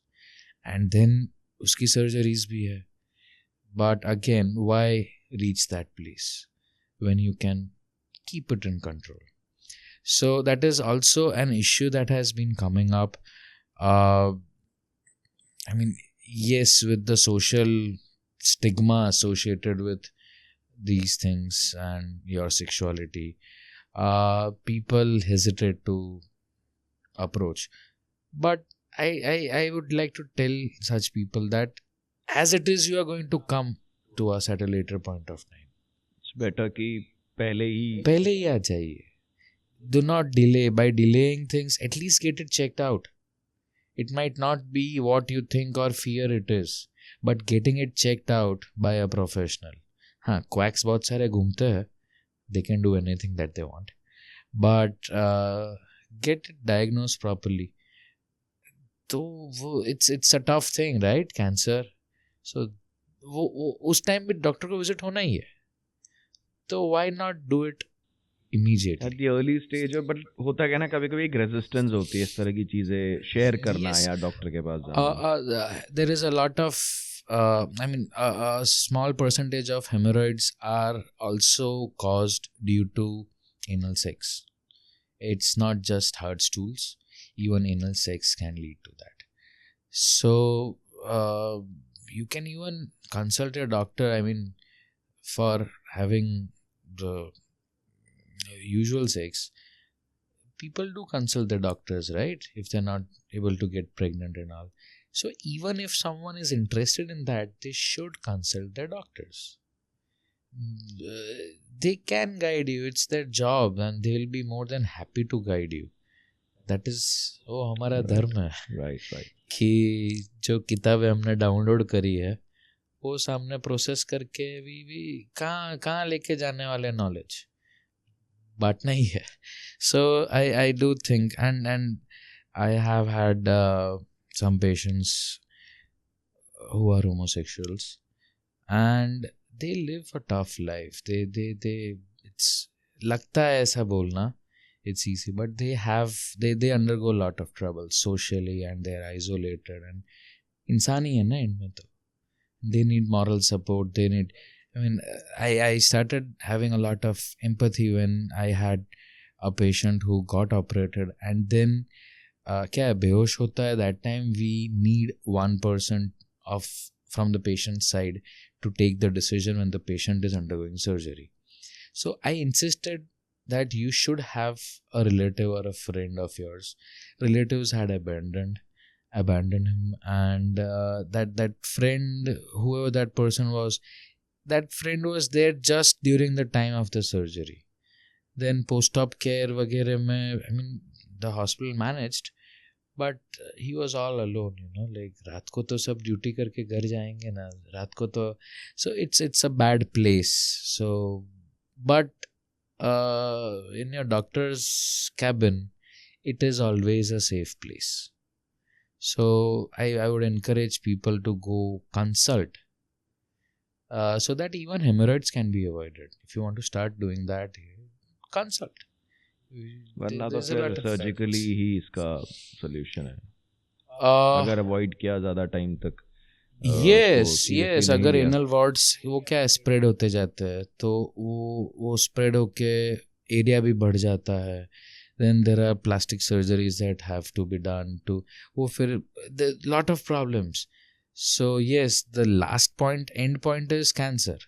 And then उसकी surgeries भी है. But again, why reach that place when you can keep it in control? So that is also an issue that has been coming up. Yes, with the social stigma associated with these things and your sexuality, people hesitate to approach. But I would like to tell such people that as it is, you are going to come to us at a later point of time. It's better कि पहले ही आ जाइए. Do not delay. By delaying things, at least get it checked out. It might not be what you think or fear it is, but getting it checked out by a professional. हाँ, quacks बहुत सारे घूमते हैं. They can do anything that they want. But get it diagnosed properly. तो it's a tough thing, right? Cancer. So उस time पे doctor को visit होना ही है. तो why not do it immediately? At the early stage, but होता क्या ना, कभी-कभी एक resistance होती है इस तरह की चीजें शेयर करना या डॉक्टर के पास जाना. There is a lot of a small percentage of hemorrhoids are also caused due to anal sex. It's not just hard stools. Even anal sex can lead to that. So you can even consult your doctor. I mean, for having the usual sex, people do consult their doctors, right? If they're not able to get pregnant and all. So even if someone is interested in that, they should consult their doctors. They can guide you. It's their job, and they will be more than happy to guide you. That is, वो हमारा धर्म है right. कि जो किताबें हमने download करी है वो सामने प्रोसेस करके भी कहाँ लेके जाने वाले नॉलेज बांटना ही है. So I do think, and I have had some patients who are homosexuals, and they live a tough life. They it's लगता है ऐसा बोलना, it's easy, but they undergo a lot of trouble socially, and they are isolated, and इंसान ही है ना इनमें तो. They need moral support. They need, I mean, I started having a lot of empathy when I had a patient who got operated, and then क्या है, बेहोश होता है. That time we need one person from the patient's side to take the decision when the patient is undergoing surgery. So I insisted that you should have a relative or a friend of yours. Relatives had abandoned him, and that friend, whoever that person was, that friend was there just during the time of the surgery. Then post-op care वगैरह में, I mean, the hospital managed, but he was all alone, like रात को तो सब duty करके घर जाएंगे ना, रात को तो, so it's a bad place. So but in your doctor's cabin, it is always a safe place. So I would encourage people to go consult, so that even hemorrhoids can be avoided. If you want to start doing that, consult. वरना तो फिर surgically ही इसका solution है, अगर avoid किया ज़्यादा time तक. Yes अगर एनल वॉर्ड्स वो क्या स्प्रेड होते जाते हैं, तो वो स्प्रेड होके एरिया भी बढ़ जाता है. Then there are plastic surgeries that have to be done to, the lot of problems. So yes, the end point is cancer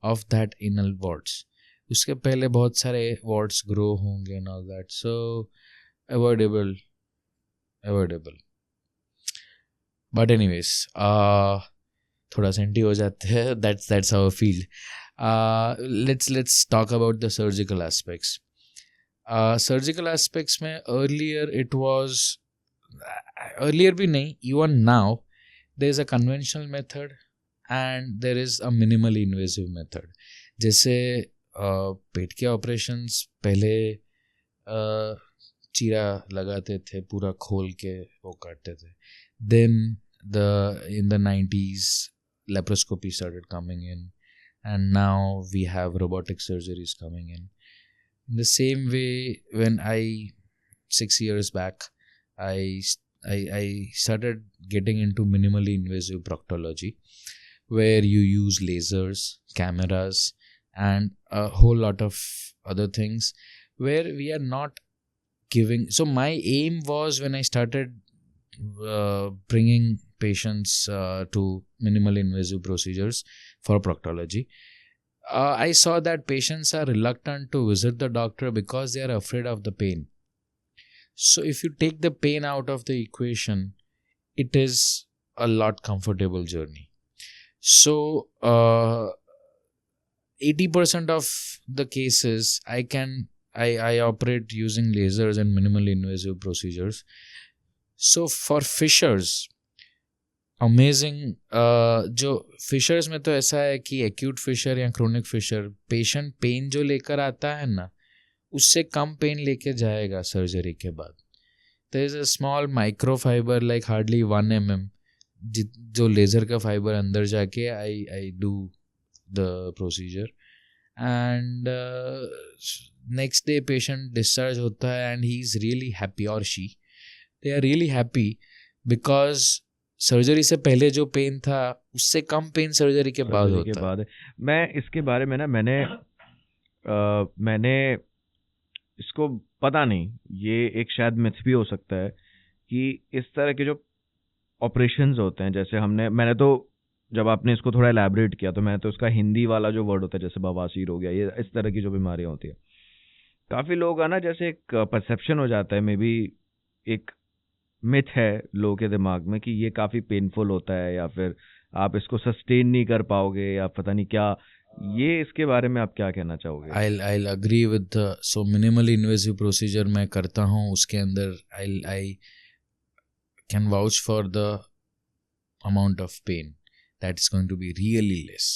of that anal warts. उसके पहले बहुत सारे warts grow होंगे and all that. So avoidable. But anyways, थोड़ा senti हो जाते हैं. That's our field. Let's talk about the surgical aspects. Surgical aspects में earlier भी नहीं, even now there is a conventional method and there is a minimally invasive method. जैसे पेट के operations पहले चीरा लगाते थे, पूरा खोल के वो काटते थे. Then in the 90s laparoscopy started coming in, and now we have robotic surgeries coming in. In the same way, when 6 years back, I started getting into minimally invasive proctology, where you use lasers, cameras, and a whole lot of other things, where we are not giving. So my aim was, when I started bringing patients to minimally invasive procedures for proctology, I saw that patients are reluctant to visit the doctor because they are afraid of the pain. So if you take the pain out of the equation, it is a lot comfortable journey. So 80% of the cases I operate using lasers and minimally invasive procedures. So for fissures, amazing. जो fishers में तो ऐसा है कि acute Fisher या chronic Fisher, patient pen जो लेकर आता है ना, उससे कम पेन लेके जाएगा सर्जरी के बाद. There is a small micro fibre like hardly 1 mm, जो लेज़र का फाइबर अंदर जाके I do the procedure, and next day patient discharge होता है, and he is really happy, और she, they are really happy, because surgery से पहले जो पेन था उससे कम पेन सर्जरी के बाद होता है. मैं इसके बारे में ना, मैंने इसको पता नहीं, ये एक शायद मिथ भी हो सकता है कि इस तरह के जो ऑपरेशंस होते हैं, जैसे मैंने तो जब आपने इसको थोड़ा एलैबोरेट किया तो मैंने तो उसका हिंदी वाला जो वर्ड होता है जैसे बवासीर हो गया, ये इस तरह की जो बीमारियां होती है, काफी लोग का ना जैसे एक परसेप्शन हो जाता है, मे बी एक मिथ है लोगों के दिमाग में कि ये काफी पेनफुल होता है या फिर आप इसको सस्टेन नहीं कर पाओगे या पता नहीं क्या। ये इसके बारे में आप क्या कहना चाहोगे? I'll agree with the so minimally invasive procedure मैं करता हूँ, उसके अंदर I can vouch for the amount of pain that is going to be really less.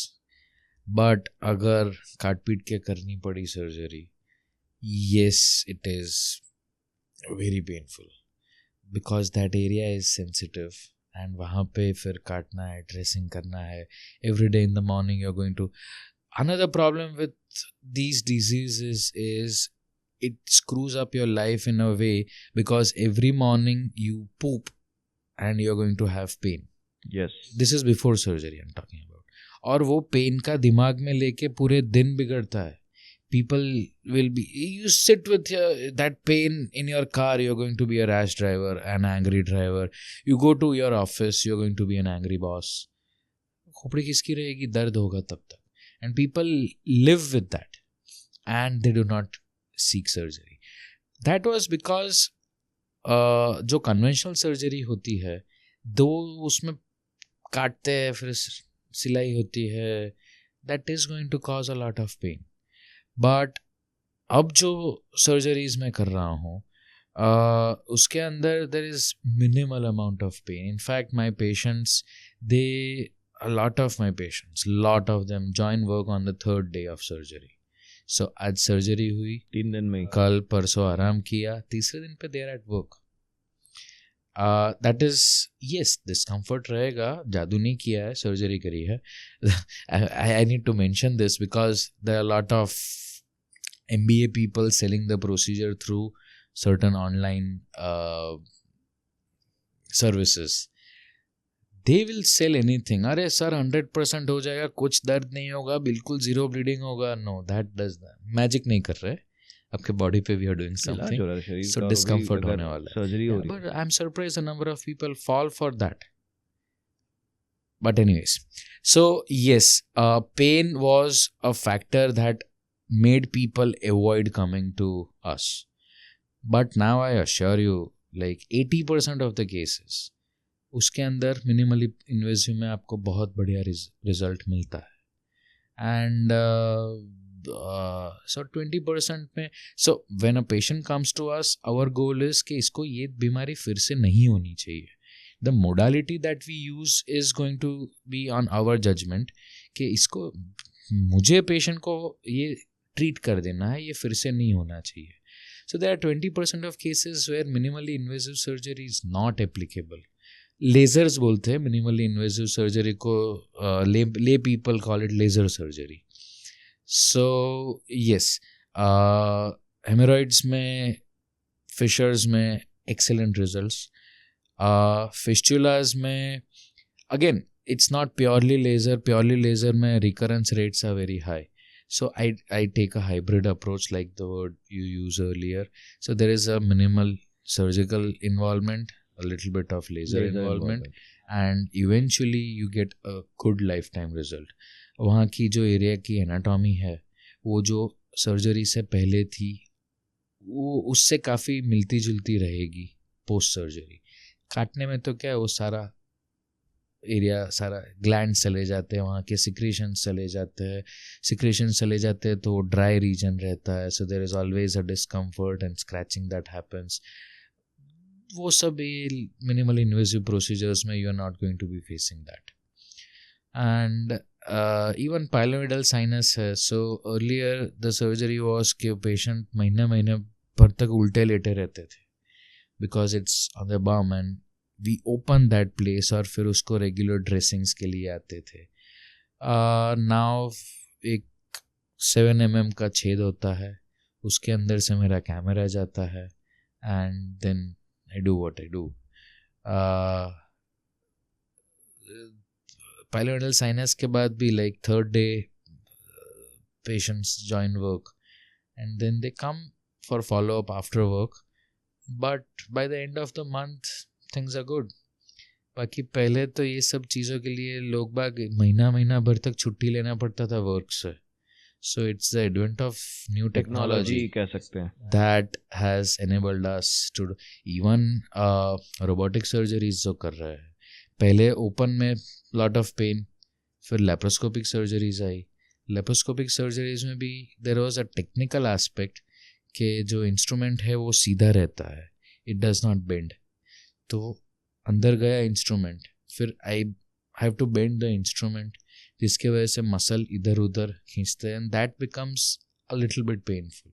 But अगर काट पीट के करनी पड़ी surgery, yes it is very painful because that area is sensitive and वहाँ पे फिर काटना है, ड्रेसिंग करना है, every day in the morning you're going to. Another problem with these diseases is it screws up your life in a way because every morning you poop and you're going to have pain. Yes. This is before surgery I'm talking about. और वो pen का दिमाग में लेके पूरे दिन बिगड़ता है. People will be, you sit with that pain in your car, you're going to be a rash driver, an angry driver. You go to your office, you're going to be an angry boss. खोपड़ी किसकी रहेगी, दर्द होगा तब तक. And people live with that and they do not seek surgery. That was because जो conventional surgery होती है, दो उसमें काटते हैं फिर सिलाई होती है, that is going to cause a lot of pain. But अब जो surgeries मैं कर रहा हूँ, उसके अंदर there is minimal amount of pain. In fact, my patients, a lot of my patients, lot of them join work on the 3rd day of surgery. So आज surgery हुई, 3 दिन में, कल परसों आराम किया, तीसरे दिन पे they are at work. That is, yes, discomfort रहेगा, जादू नहीं किया है, surgery करी है. I need to mention this because there are a lot of MBA people selling the procedure through certain online services. They will sell anything. अरे sir 100% हो जाएगा, कुछ दर्द नहीं होगा, बिल्कुल zero bleeding होगा. No, that does not. Magic नहीं कर रहे, आपके बॉडी पे we are doing something. So discomfort होने वाला है. सर्जरी हो रही है. But I'm surprised the number of people fall for that. But anyways, so yes, pain was a factor that made people avoid coming to us. But now I assure you, like 80% of the cases, उसके अंदर minimally invasive में आपको बहुत बढ़िया result मिलता है. And so 20% में, so when a patient comes to us, our goal is कि इसको ये बीमारी फिर से नहीं होनी चाहिए. The modality that we use is going to be on our judgment कि इसको मुझे patient को ये ट्रीट कर देना है, ये फिर से नहीं होना चाहिए. So there are 20% of cases where minimally invasive surgery is not applicable. Lasers बोलते हैं minimally invasive surgery को, lay people call it laser surgery. So yes, hemorrhoids में, fissures में excellent results. Fistulas में, again, it's not purely laser में recurrence rates are very high. So I take a hybrid approach like the word you used earlier. So there is a minimal surgical involvement, a little bit of laser involvement, and eventually you get a good lifetime result. वहाँ की जो area की anatomy है, वो जो surgery से पहले थी, वो उससे काफ़ी मिलती जुलती रहेगी पोस्ट सर्जरी. काटने में तो क्या है, वो सारा एरिया, सारा ग्लैंड चले जाते हैं, वहाँ के सिक्रेशंस चले जाते हैं तो ड्राई रीजन रहता है. So there is always a discomfort and scratching that happens. वो सब मिनिमल इन्वेसिव प्रोसीजर्स में you are not going to be facing that. And even pilonidal sinus है. So earlier the surgery was कि patient महीने भर तक उल्टे लेटे रहते थे because it's on the bum and we open that place और फिर उसको रेगुलर ड्रेसिंग्स के लिए आते थे. नाउ एक 7 mm का छेद होता है, उसके अंदर से मेरा कैमरा जाता है and then I do what I do. Pilonidal sinus के बाद भी like 3rd day patients join work and then they come for follow-up after work, but by the end of the month things are good. बाकी पहले तो ये सब चीज़ों के लिए लोग बाग महीना भर तक छुट्टी लेना पड़ता था वर्क से. So it's the advent of new technology कह सकते हैं. that has enabled us to even robotic surgeries जो कर रहा है. पहले ओपन में lot of pain, फिर लेप्रोस्कोपिक सर्जरीज आई. लेप्रोस्कोपिक सर्जरीज में भी there was a technical aspect कि जो इंस्ट्रूमेंट है वो सीधा रहता है, इट डज नॉट बेंड. तो अंदर गया इंस्ट्रूमेंट, फिर I have to bend the instrument, जिसके वजह से मसल इधर उधर खींचते हैं, and that becomes a little bit painful.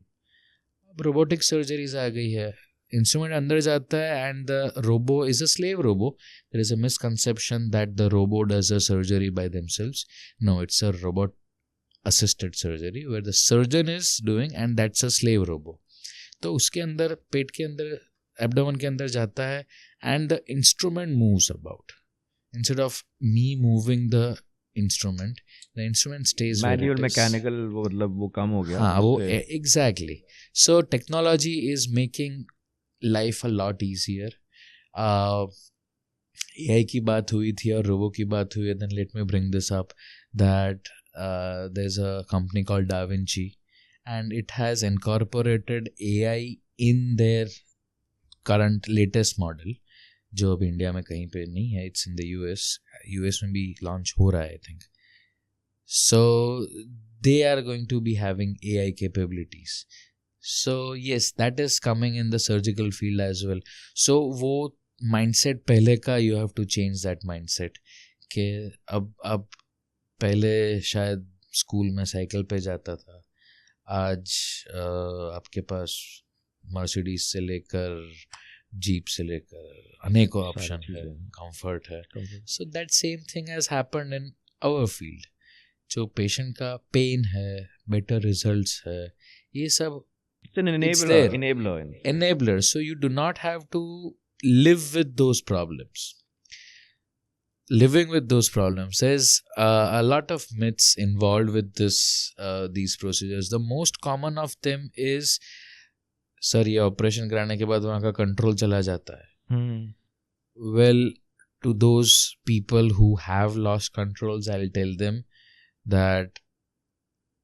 अब रोबोटिक सर्जरीज आ गई है, इंस्ट्रूमेंट अंदर जाता है and the robo is a slave robo. There is a misconception that the robo does a surgery by themselves. No, it's a robot assisted surgery where the surgeon is doing and that's a slave robo. तो उसके अंदर पेट के अंदर abdomen के अंदर जाता है and the instrument moves about. Instead of me moving the instrument stays where it is. Manual mechanical वो मतलब वो कम हो गया. हाँ वो exactly. So technology is making life a lot easier. AI की बात हुई थी और रोबो की बात हुई, then let me bring this up that there's a company called Da Vinci and it has incorporated AI in their current latest model, जो अब इंडिया में कहीं पे नहीं है. It's in the US में भी launch हो रहा है I think. So they are going to be having AI capabilities. So yes, that is coming in the surgical field as well. So वो mindset पहले का, you have to change that mindset कि अब पहले शायद स्कूल में cycle पे जाता था, आज आपके पास मर्सिडीज से लेकर जीप से लेकर अनेकों ऑप्शन है, कंफर्ट है. So that same thing has happened in our field. जो पेशेंट का पेन है, बेटर रिजल्ट्स है, ये सब enabler. So you do not have to live with those problems. Living with those problems. There's a lot of myths involved with these procedures. The most common of them is, sir ये operation कराने के बाद वहाँ का control चला जाता है. Well, to those people who have lost controls, I'll tell them that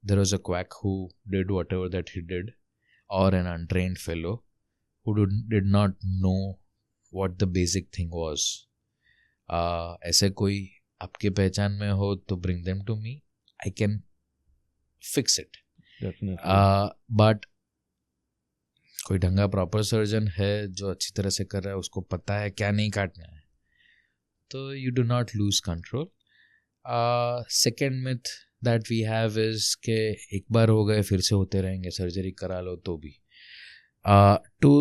there was a quack who did whatever that he did, or an untrained fellow who did not know what the basic thing was. ऐसे कोई आपके पहचान में हो तो bring them to me, I can fix it. But कोई ढंगा proper surgeon है जो अच्छी तरह से कर रहा है, उसको पता है क्या नहीं काटना है, तो you do not lose control. Second myth that we have is कि एक बार हो गए फिर से होते रहेंगे, सर्जरी करा लो तो भी. To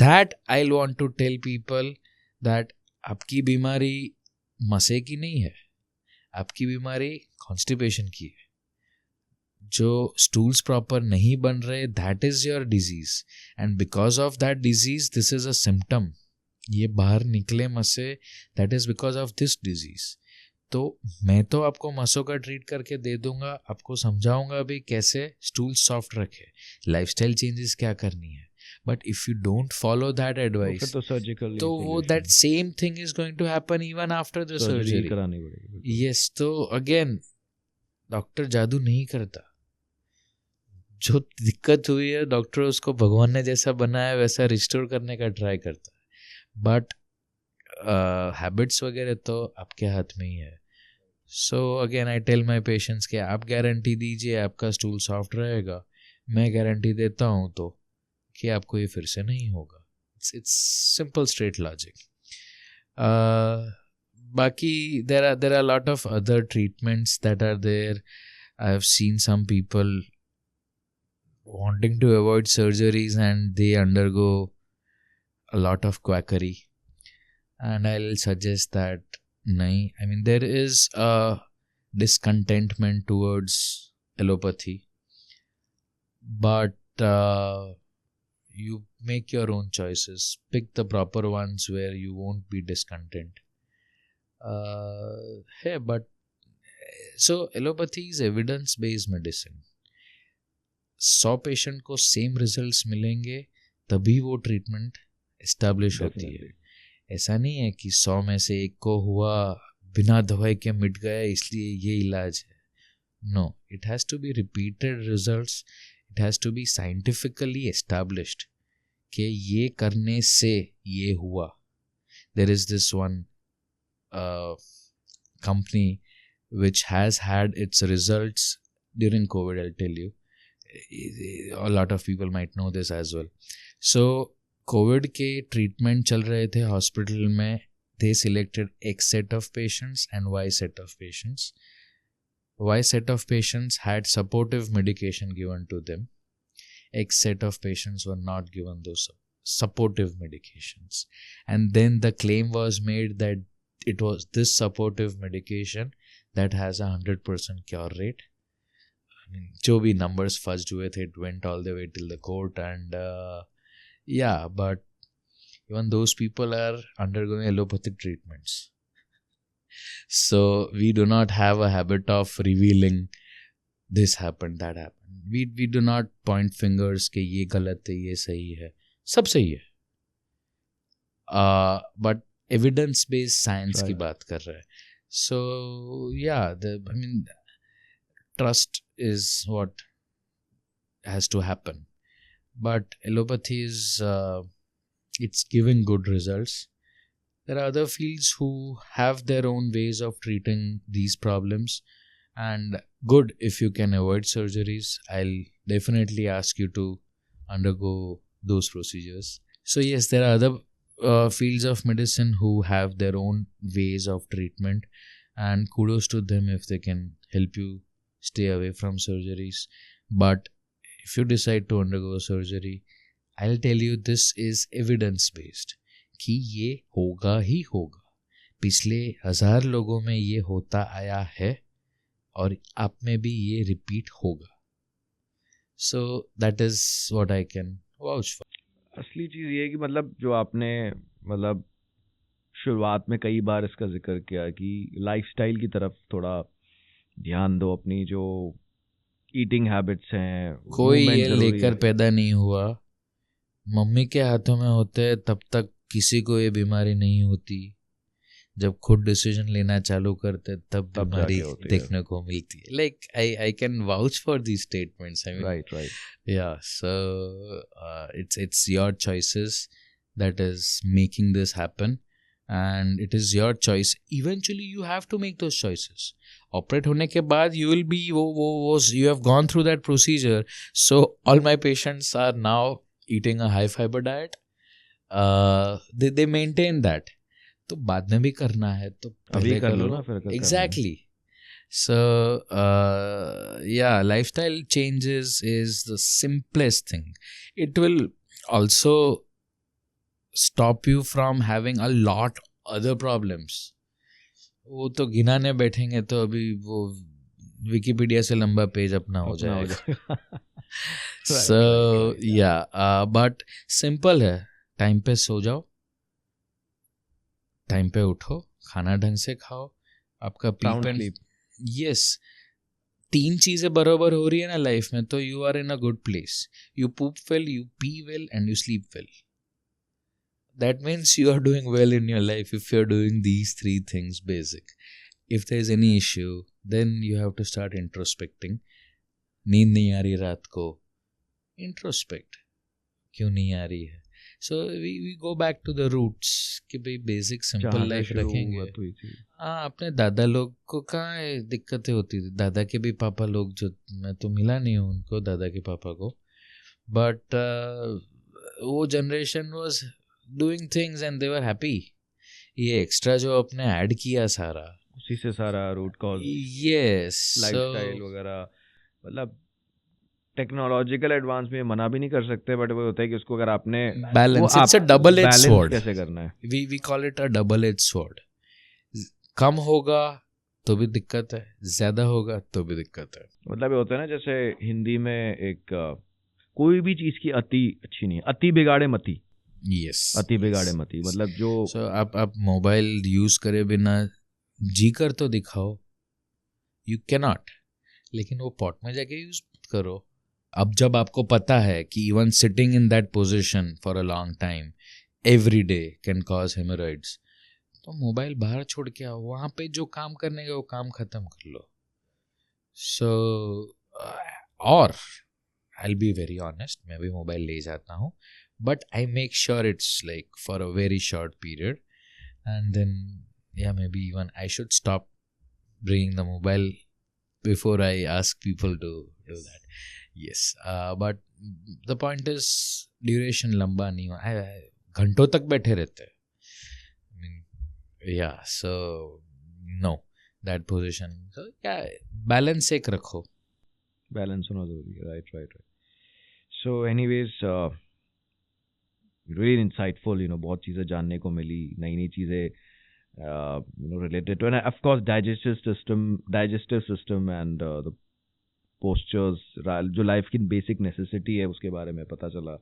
that I'll want to tell people that आपकी बीमारी मसे की नहीं है, आपकी बीमारी कॉन्स्टिपेशन की है. जो स्टूल्स प्रॉपर नहीं बन रहे, that is your disease, and because of that disease this is a symptom. ये बाहर निकले मसे, that is because of this disease. तो मैं तो आपको मसों का ट्रीट करके दे दूंगा, आपको समझाऊंगा भी कैसे स्टूल सॉफ्ट रखे, लाइफस्टाइल चेंजेस क्या करनी है. But if you don't follow that advice, तो वो that same thing is going to happen even after the surgery. Yes, तो again डॉक्टर जादू नहीं करता. जो दिक्कत हुई है डॉक्टर उसको भगवान ने जैसा बनाया वैसा रिस्टोर करने का ट्राई करता है. बट हैबिट्स वगैरह तो आपके हाथ में ही है. So again I tell my patients कि आप गारंटी दीजिए आपका स्टूल सॉफ्ट रहेगा, मैं गारंटी देता हूँ तो कि आपको ये फिर से नहीं होगा. It's simple straight logic. बाकी there are a lot of other treatments that are there. I have seen some people wanting to avoid surgeries and they undergo a lot of quackery, and I'll suggest that nahi. I mean, there is a discontentment towards allopathy, but you make your own choices. Pick the proper ones where you won't be discontent. Hey, but so allopathy is evidence based medicine. 100 patient को same results मिलेंगे तभी वो treatment establish होती है. ऐसा नहीं है कि 100 में से एक को हुआ, बिना दवाई के मिट गया इसलिए ये इलाज है. No, it has to be repeated results. It has to be scientifically established कि ये करने से ये हुआ. There is this one company which has had its results during COVID, I'll tell you. A lot of people might know this as well. So, COVID के treatment चल रहे थे hospital में. They selected X set of patients and Y set of patients. Y set of patients had supportive medication given to them. X set of patients were not given those supportive medications. And then the claim was made that it was this supportive medication that has a 100% cure rate. I mean, जो भी numbers fudged हुए थे, it went all the way till the court, and yeah, but even those people are undergoing allopathic treatments. So we do not have a habit of revealing this happened, that happened. We do not point fingers कि ये गलत है, ये सही है, सब सही है. But evidence based science की बात कर रहा है. So yeah, trust is what has to happen. But allopathy is it's giving good results. There are other fields who have their own ways of treating these problems, and good if you can avoid surgeries. I'll definitely ask you to undergo those procedures. So yes, there are other fields of medicine who have their own ways of treatment, and kudos to them if they can help you stay away from surgeries. But if you decide to undergo surgery, I'll tell you this is evidence based. कि ये होगा ही होगा. पिछले 1000 लोगों में ये होता आया है और आप में भी ये रिपीट होगा. So that is what I can vouch for. असली चीज़ ये है कि मतलब जो आपने मतलब शुरुआत में कई बार इसका जिक्र किया कि लाइफस्टाइल की तरफ थोड़ा ध्यान दो. अपनी जो ईटिंग हैबिट्स हैं, कोई ये लेकर पैदा नहीं हुआ. मम्मी के हाथों में होते तब तक किसी को ये बीमारी नहीं होती. जब खुद डिसीजन लेना चालू करते तब बीमारी देखने को मिलती है. Like I can vouch for these statements. I mean right या. सो it's your choices that is making this happen, and it is your choice. Eventually you have to make those choices. Operate होने के बाद you will be you have gone through that procedure. So all my patients are now eating a high fiber diet. They maintain that. तो बाद में भी करना है तो अभी कर लो ना फिर. Exactly. So yeah, lifestyle changes is the simplest thing. It will also stop you from having a lot other problems. वो तो गिनाने बैठेंगे तो अभी वो विकिपीडिया से लंबा पेज अपना हो जाएगा. So yeah, but simple है. टाइम पे सो जाओ, टाइम पे उठो, खाना ढंग से खाओ, आपका पीप. यस, 3 चीजें बराबर हो रही है ना लाइफ में तो you are in a good place. You poop well, you pee well and you sleep well. That means you are doing well in your life if you're doing these 3 things basic. If there's any issue, then you have to start introspecting. नींद नहीं आ रही रात को, introspect. क्यों नहीं आ रही है? So we go back to the roots कि भाई basic simple life रखेंगे. हाँ, अपने दादा लोग को कहाँ दिक्कतें होती थी. दादा के भी पापा लोग, जो मैं तो मिला नहीं हूँ उनको, दादा के पापा को, but वो generation was doing things and they were happy. ये एक्स्ट्रा जो अपने ऐड किया सारा, उसी से सारा रूट कॉज. यस, लाइफस्टाइल वगैरह. मतलब टेक्नोलॉजिकल एडवांस में मना भी नहीं कर सकते, बट वो होता है कि उसको अगर आपने balance, it's a double edge sword. कैसे करना है, we call it a double edge sword. कम होगा तो भी दिक्कत है, ज्यादा होगा तो भी दिक्कत है. मतलब ये होता है ना, जैसे हिंदी में एक कोई भी चीज की अति अच्छी नहीं, अति बिगाड़े मती. यस, अति बिगाड़े मती. मतलब जो आप मोबाइल यूज करे बिना जी कर तो दिखाओ, यू कैन नॉट. लेकिन वो पॉट में जाके यूज करो. अब जब आपको पता है कि even sitting in that position for a long time every day can cause hemorrhoids. तो मोबाइल बाहर छोड़ के आओ, वहाँ पे जो काम करने का वो काम खत्म कर लो. So और I'll be very honest, मैं भी मोबाइल ले जाता हूँ, but I make sure it's like for a very short period, and then yeah, maybe even I should stop bringing the mobile before I ask people to do that. Yes, but the point is duration लंबा नहीं हुआ, घंटों तक बैठे रहते हैं. I mean, yeah, so no, that position. So yeah, balance एक रखो. बैलेंस होना जरूरी है. Right. So anyways really insightful, बहुत चीज़ें जानने को मिली, नई चीज़ें related to, and of course digestive system and the postures, जो लाइफ की बेसिक नेसेसिटी है उसके बारे में पता चला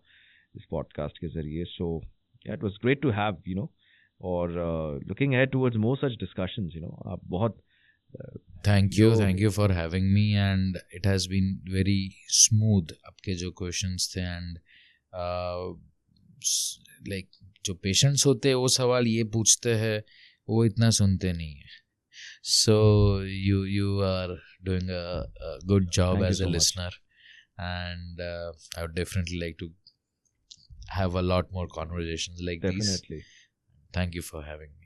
इस पॉडकास्ट के जरिए. So it was great to have और looking ahead towards more such discussions. आप बहुत Thank you for having me, and it has been very smooth. आपके जो questions थे, and like जो patients होते हैं वो सवाल ये पूछते हैं, वो इतना सुनते नहीं है. So you are doing a good job Thank you as a so much. listener, and I would definitely like to have a lot more conversations like these. definitely. Thank you for having me.